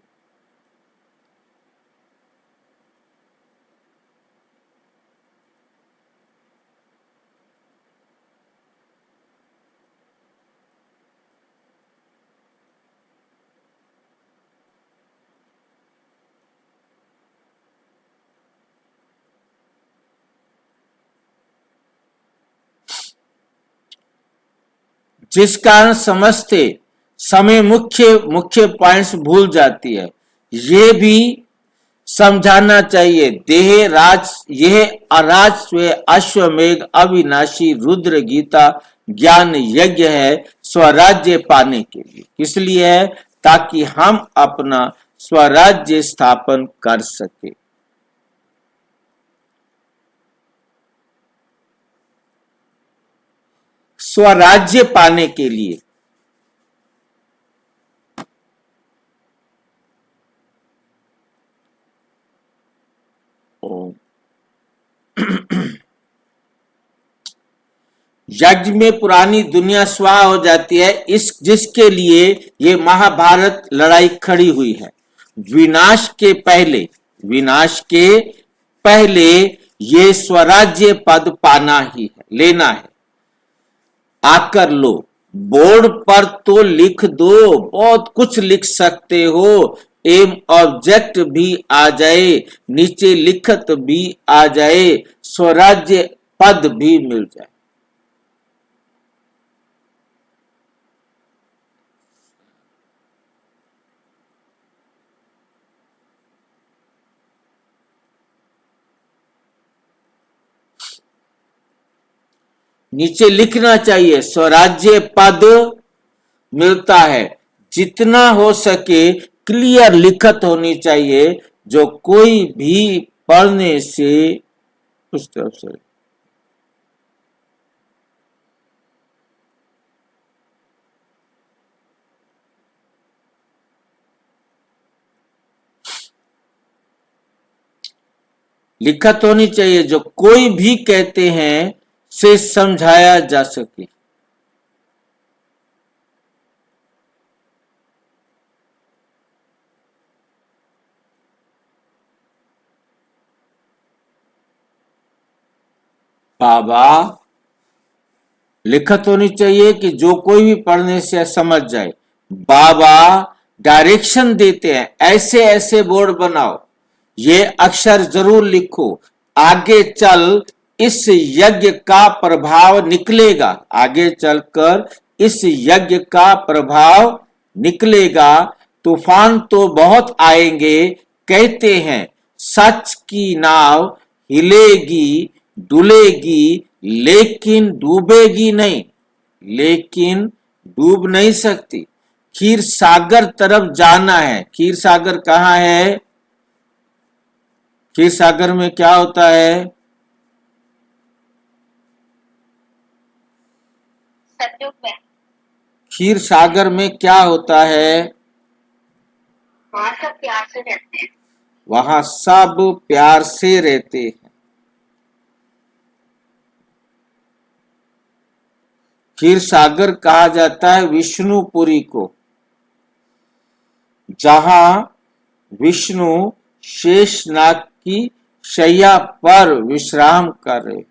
जिस कारण समझते समय मुख्य पॉइंट्स भूल जाती है, ये भी समझाना चाहिए। देह राज यह अराज अश्वमेघ अविनाशी रुद्र गीता ज्ञान यज्ञ है स्वराज्य पाने के लिए। किस लिए है? ताकि हम अपना स्वराज्य स्थापन कर सके। स्वराज्य पाने के लिए। यज्ञ में पुरानी दुनिया स्वाहा हो जाती है, जिसके लिए ये महाभारत लड़ाई खड़ी हुई है। विनाश के पहले ये स्वराज्य पद पाना ही है, लेना है। आकर लो, बोर्ड पर तो लिख दो, बहुत कुछ लिख सकते हो, एम ऑब्जेक्ट भी आ जाए, नीचे लिखत भी आ जाए, स्वराज्य पद भी मिल जाए। नीचे लिखना चाहिए स्वराज्य पद मिलता है। जितना हो सके क्लियर लिखत होनी चाहिए, जो कोई भी पढ़ने से उस तरफ से लिखत होनी चाहिए, जो कोई भी कहते हैं से समझाया जा सके। बाबा लिखत होनी चाहिए कि जो कोई भी पढ़ने से समझ जाए। बाबा डायरेक्शन देते हैं, ऐसे ऐसे बोर्ड बनाओ, ये अक्षर जरूर लिखो, आगे चल इस यज्ञ का प्रभाव निकलेगा, आगे चलकर इस यज्ञ का प्रभाव निकलेगा। तूफान तो बहुत आएंगे, कहते हैं सच की नाव हिलेगी डुलेगी, लेकिन डूबेगी नहीं, लेकिन डूब नहीं सकती। खीर सागर तरफ जाना है। खीर सागर कहाँ है? खीर सागर में क्या होता है? सतयुग में। खीर सागर में क्या होता है? वहाँ सब प्यार से रहते हैं। वहां सब प्यार से रहते हैं। खीर सागर कहा जाता है विष्णुपुरी को, जहां विष्णु शेषनाग की शैया पर विश्राम कर रहे।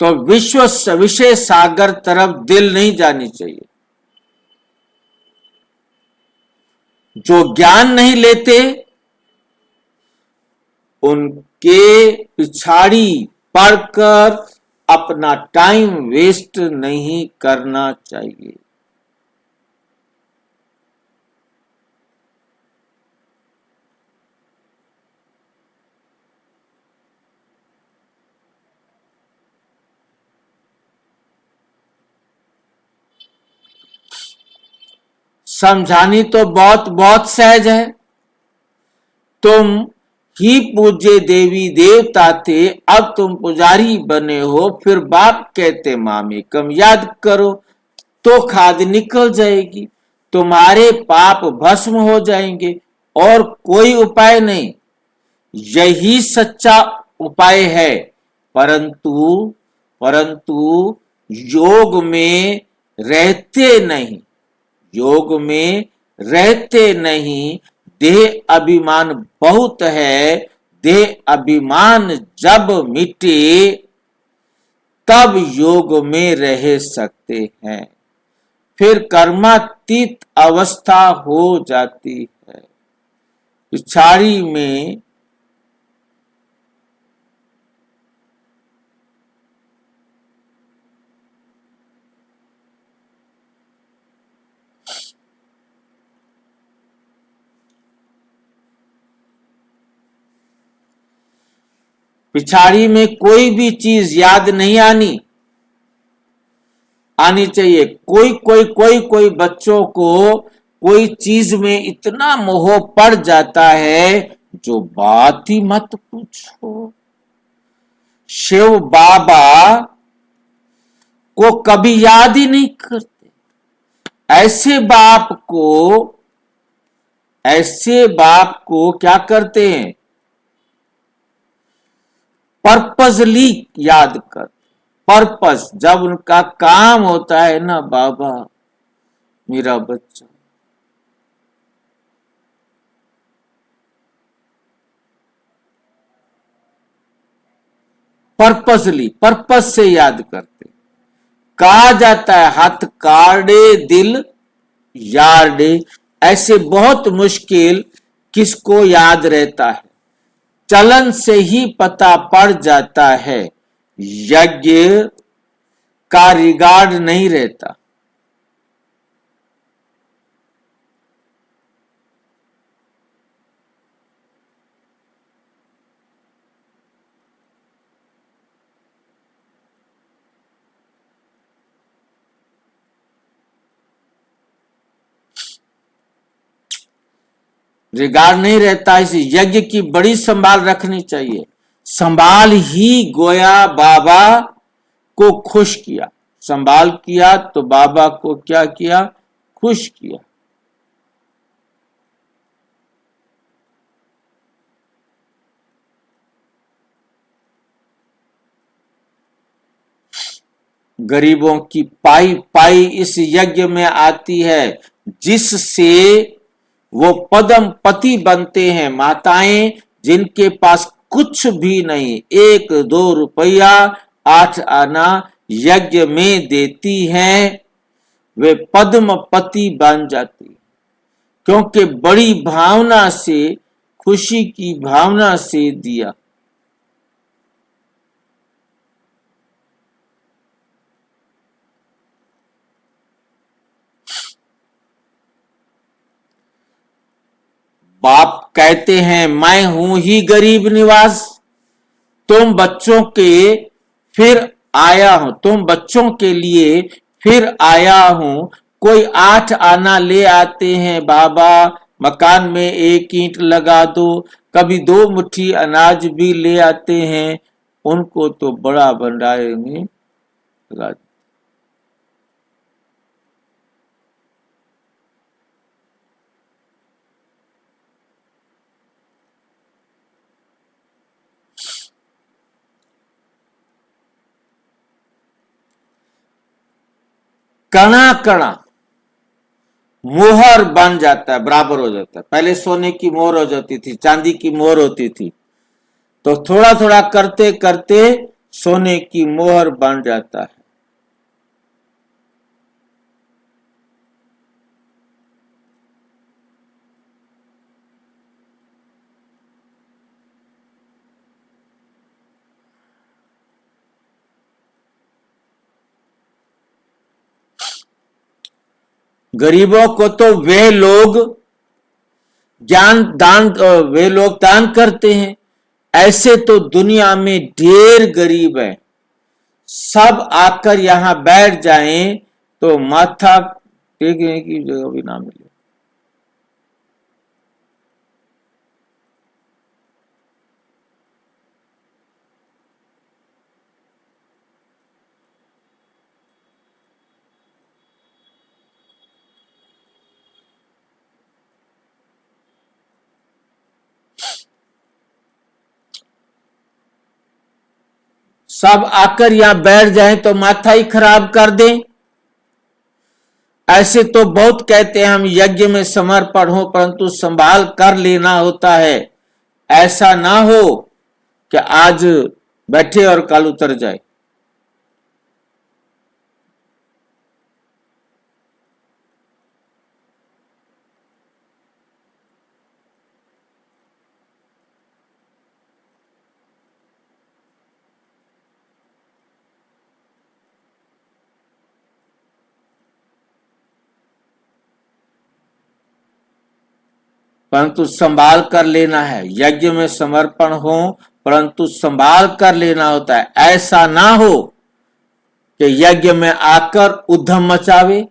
तो विषय सागर तरफ दिल नहीं जानी चाहिए। जो ज्ञान नहीं लेते उनके पिछाड़ी पढ़कर अपना टाइम वेस्ट नहीं करना चाहिए। समझानी तो बहुत बहुत सहज है। तुम ही पूज्य देवी देवता थे, अब तुम पुजारी बने हो, फिर बाप कहते मामे कम याद करो तो खाद निकल जाएगी, तुम्हारे पाप भस्म हो जाएंगे, और कोई उपाय नहीं। यही सच्चा उपाय है। परंतु परंतु योग में रहते नहीं, योग में रहते नहीं। देह अभिमान बहुत है। देह अभिमान जब मिटे तब योग में रह सकते हैं। फिर कर्मातीत अवस्था हो जाती है। पिछाड़ी में पिछाड़ी में कोई भी चीज याद नहीं आनी चाहिए। कोई बच्चों को कोई चीज में इतना मोह पड़ जाता है, जो बात ही मत पूछो। शिव बाबा को कभी याद ही नहीं करते। ऐसे बाप को क्या करते हैं, पर्पजली याद करते। पर्पस जब उनका काम होता है ना, बाबा मेरा बच्चा, पर्पस से याद करते। कहा जाता है हाथ काड़े दिल यार्डे। ऐसे बहुत मुश्किल किसको याद रहता है। चलन से ही पता पड़ जाता है। यज्ञ का रिगार्ड नहीं रहता। रिगार्ड नहीं रहता। इस यज्ञ की बड़ी संभाल रखनी चाहिए। संभाल ही गोया बाबा को खुश किया। संभाल किया तो बाबा को क्या किया, खुश किया। गरीबों की पाई पाई इस यज्ञ में आती है, जिससे वो पदम पति बनते हैं। माताएं जिनके पास कुछ भी नहीं, 1-2 रुपया 8 आना यज्ञ में देती हैं, वे पद्म पति बन जाती, क्योंकि बड़ी भावना से, खुशी की भावना से दिया। बाप कहते हैं मैं हूं ही गरीब निवास, तुम बच्चों के लिए फिर आया हूं। कोई 8 आना ले आते हैं, बाबा मकान में 1 ईंट लगा दो। कभी 2 मुट्ठी अनाज भी ले आते हैं, उनको तो बड़ा भंडारे में लगा। कणा कणा मोहर बन जाता है, बराबर हो जाता है। पहले सोने की मोहर हो जाती थी, चांदी की मोहर होती थी, तो थोड़ा थोड़ा करते करते सोने की मोहर बन जाता है। गरीबों को तो वे लोग दान करते हैं। ऐसे तो दुनिया में ढेर गरीब है, सब आकर यहां बैठ जाएं तो माथा टेकने की जगह भी ना मिले। सब आकर यहां बैठ जाएं तो माथा ही खराब कर दें। ऐसे तो बहुत कहते हैं हम यज्ञ में समर्पण हो, परंतु संभाल कर लेना होता है। ऐसा ना हो कि आज बैठे और कल उतर जाए। परंतु संभाल कर लेना है। यज्ञ में समर्पण हो, परंतु संभाल कर लेना होता है। ऐसा ना हो कि यज्ञ में आकर उद्यम मचावे।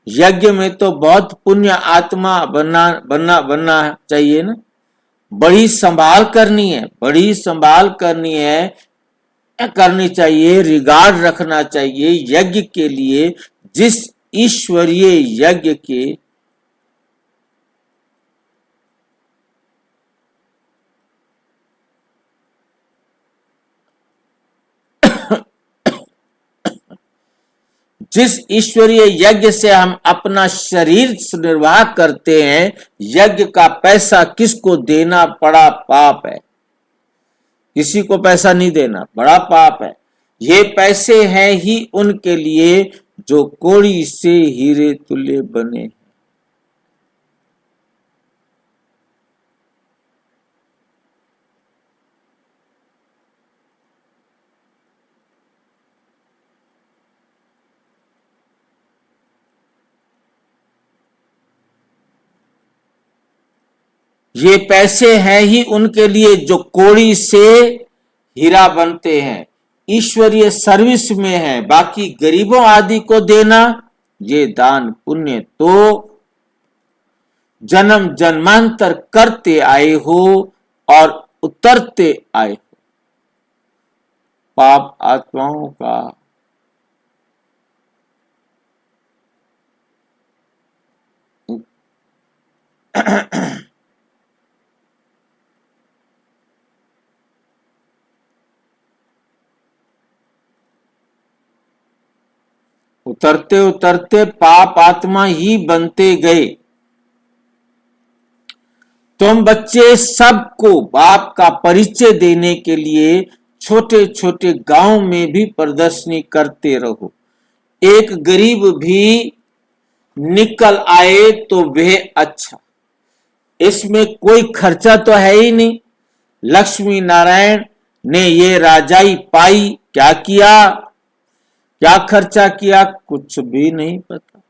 यज्ञ में तो बहुत पुण्य आत्मा बनना चाहिए ना। बड़ी संभाल करनी है, बड़ी संभाल करनी चाहिए, रिगार्ड रखना चाहिए यज्ञ के लिए, जिस ईश्वरीय यज्ञ के जिस ईश्वरीय यज्ञ से हम अपना शरीर निर्वाह करते हैं, यज्ञ का पैसा किसको देना बड़ा पाप है। किसी को पैसा नहीं देना बड़ा पाप है। ये पैसे हैं ही उनके लिए जो कौड़ी से हीरे तुल्य बने। ये पैसे हैं ही उनके लिए जो कौड़ी से हीरा बनते हैं, ईश्वरीय सर्विस में है। बाकी गरीबों आदि को देना ये दान पुण्य तो जन्म जन्मांतर करते आए हो और उतरते आए हो। पाप आत्माओं का उतरते उतरते पाप आत्मा ही बनते गए। तुम बच्चे सबको बाप का परिचय देने के लिए छोटे छोटे गांव में भी प्रदर्शनी करते रहो। एक गरीब भी निकल आए तो वह अच्छा। इसमें कोई खर्चा तो है ही नहीं। लक्ष्मी नारायण ने ये राजाई पाई, क्या किया, क्या खर्चा किया, कुछ भी नहीं पता।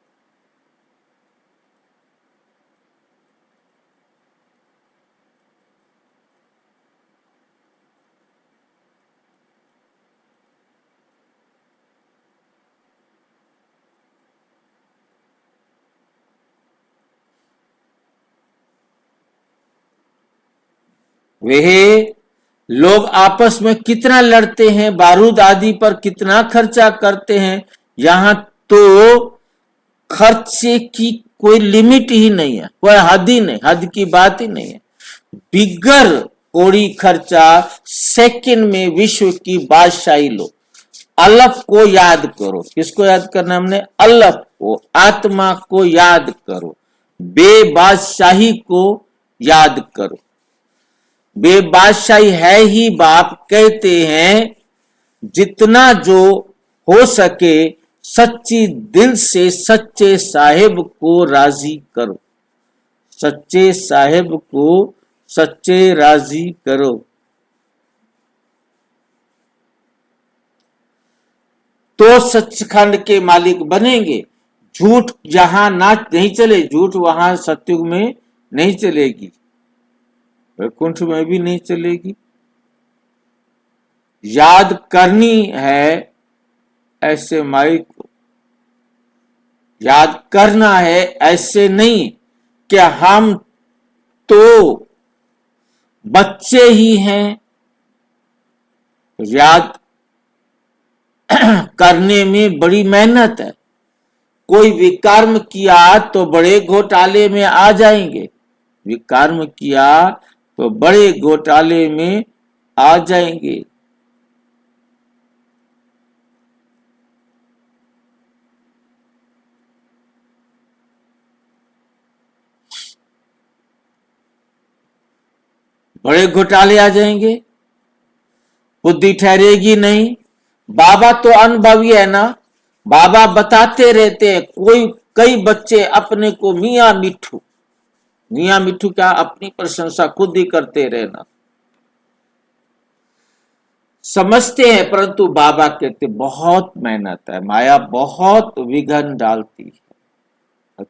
वे लोग आपस में कितना लड़ते हैं, बारूद आदि पर कितना खर्चा करते हैं। यहां तो खर्चे की कोई लिमिट ही नहीं है, कोई हद ही नहीं, हद की बात ही नहीं है। बिगर कोड़ी खर्चा सेकंड में विश्व की बादशाही लो। अल्लाह को याद करो। किसको याद करना हमने? अल्लाह को, आत्मा को याद करो, बेबादशाही को याद करो। बेबादशाही है ही बाप कहते हैं। जितना जो हो सके सच्ची दिल से सच्चे साहेब को राजी करो। सच्चे साहेब को सच्चे राजी करो। तो सचखंड के मालिक बनेंगे। झूठ जहां ना नहीं चले, झूठ वहां सतयुग में नहीं चलेगी, वैकुंठ में भी नहीं चलेगी। याद करनी है ऐसे माई को, याद करना है ऐसे नहीं कि हम तो बच्चे ही हैं। याद करने में बड़ी मेहनत है। कोई विकर्म किया तो बड़े घोटाले में आ जाएंगे, विकर्म किया तो बड़े घोटाले में आ जाएंगे। बड़े घोटाले आ जाएंगे, बुद्धि ठहरेगी नहीं। बाबा तो अनुभवी है ना, बाबा बताते रहते हैं। कई बच्चे अपने को मियाँ मिठू, मियाँ मिठू क्या, अपनी प्रशंसा खुद ही करते रहना समझते हैं, परंतु बाबा कहते बहुत मेहनत है, माया बहुत विघन डालती है।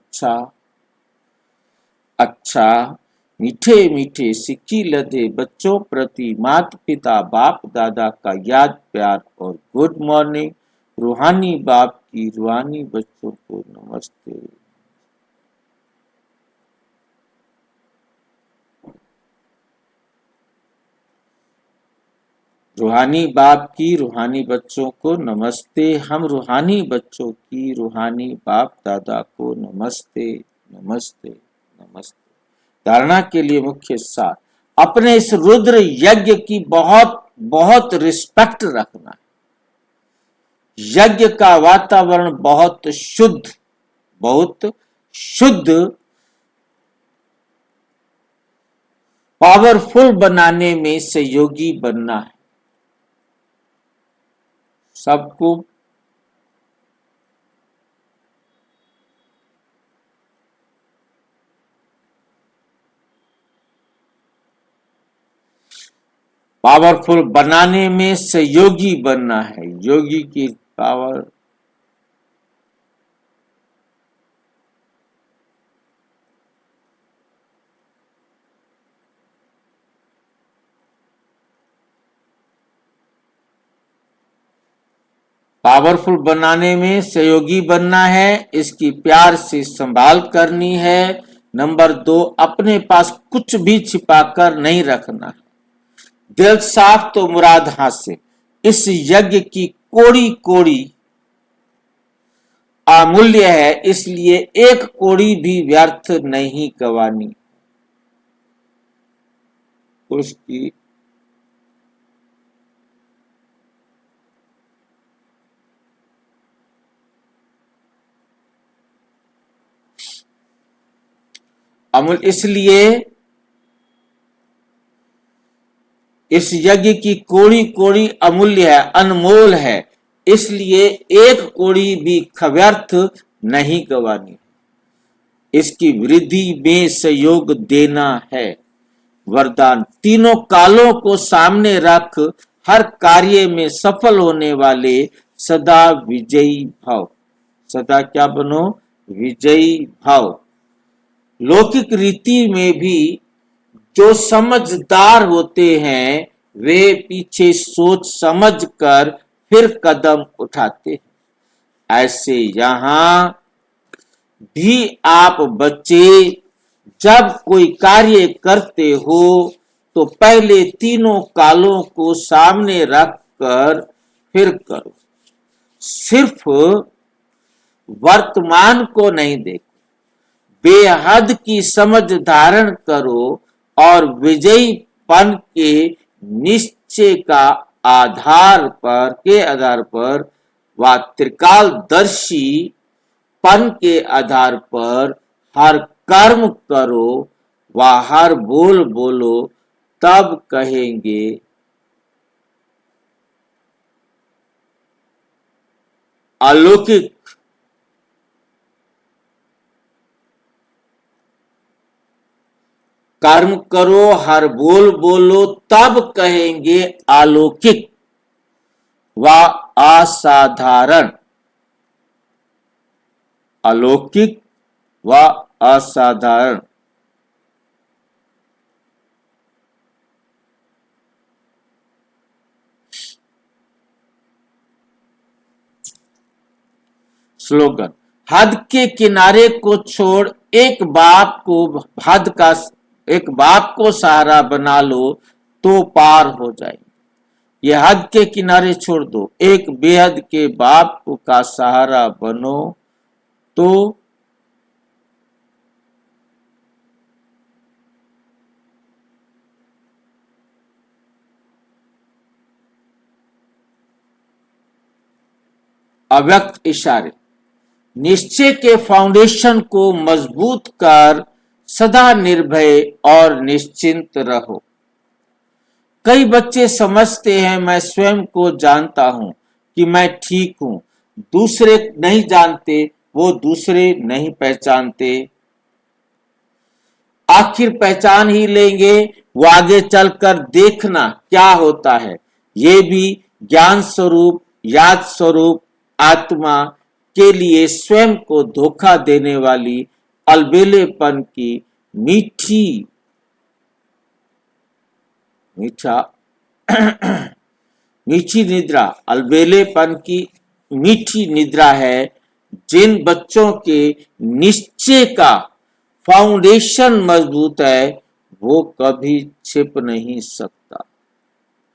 अच्छा मीठे मीठे सिक्की लदे बच्चों प्रति माता पिता बाप दादा का याद प्यार और गुड मॉर्निंग। रूहानी बाप की रूहानी बच्चों को नमस्ते। रूहानी बाप की रूहानी बच्चों को नमस्ते। हम रूहानी बच्चों की रूहानी बाप दादा को नमस्ते नमस्ते नमस्ते। धारणा के लिए मुख्य सार, अपने इस रुद्र यज्ञ की बहुत बहुत रिस्पेक्ट रखना। यज्ञ का वातावरण बहुत शुद्ध पावरफुल बनाने में सहयोगी बनना है। सबको पावरफुल बनाने में सहयोगी बनना है। योगी की पावर पावरफुल बनाने में सहयोगी बनना है, इसकी प्यार से संभाल करनी है। नंबर 2, अपने पास कुछ भी छिपाकर नहीं रखना है। दिल साफ तो मुराद हासिल। इस यज्ञ की कोड़ी कोड़ी अमूल्य है, इसलिए एक कोड़ी भी व्यर्थ नहीं गंवानी। उसकी अमूल, इसलिए इस यज्ञ की कोड़ी कोड़ी अमूल्य है, अनमोल है, इसलिए एक कोड़ी भी व्यर्थ नहीं गंवानी। इसकी वृद्धि में सहयोग देना है। वरदान, तीनों कालों को सामने रख हर कार्य में सफल होने वाले सदा विजयी भाव। सदा क्या बनो? विजयी भाव। लौकिक रीति में भी जो समझदार होते हैं वे पीछे सोच समझ कर फिर कदम उठाते हैं। ऐसे यहां भी आप बच्चे जब कोई कार्य करते हो तो पहले तीनों कालों को सामने रख कर फिर करो। सिर्फ वर्तमान को नहीं देखो, बेहद की समझ धारण करो और विजयीपन के निश्चय का आधार पर व त्रिकालदर्शी पन के आधार पर हर कर्म करो व हर बोल बोलो, तब कहेंगे अलौकिक कर्म करो, हर बोल बोलो, तब कहेंगे अलौकिक व असाधारण। अलौकिक व असाधारण। स्लोगन, हद के किनारे को छोड़ एक बाप को सहारा बना लो तो पार हो जाए। ये हद के किनारे छोड़ दो, एक बेहद के बाप का सहारा बनो तो अव्यक्त इशारे, निश्चय के फाउंडेशन को मजबूत कर सदा निर्भय और निश्चिंत रहो। कई बच्चे समझते हैं मैं स्वयं को जानता हूं कि मैं ठीक हूं, दूसरे नहीं जानते, वो दूसरे नहीं पहचानते। आखिर पहचान ही लेंगे, वो आगे चलकर देखना क्या होता है। ये भी ज्ञान स्वरूप याद स्वरूप आत्मा के लिए स्वयं को धोखा देने वाली अलबेलेपन की मीठी निद्रा, अलबेलेपन की मीठी निद्रा है। जिन बच्चों के निश्चय का फाउंडेशन मजबूत है वो कभी छिप नहीं सकता,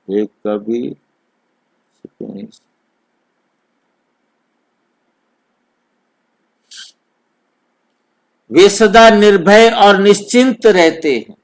वे कभी छिप नहीं सकता। वे सदा निर्भय और निश्चिंत रहते हैं।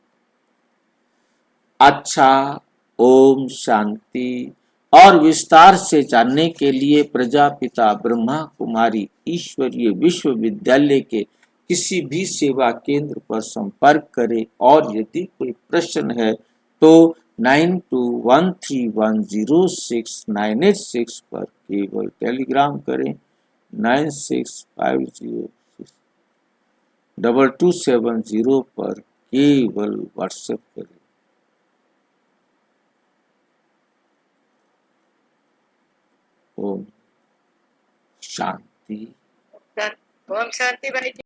अच्छा, ओम शांति। और विस्तार से जानने के लिए प्रजापिता ब्रह्मा कुमारी ईश्वरीय विश्वविद्यालय के किसी भी सेवा केंद्र पर संपर्क करें। और यदि कोई प्रश्न है तो 9213106986 पर केवल टेलीग्राम करें, 96502270 पर केवल व्हाट्सएप करें। ओम शांति। ओम शांति भाई।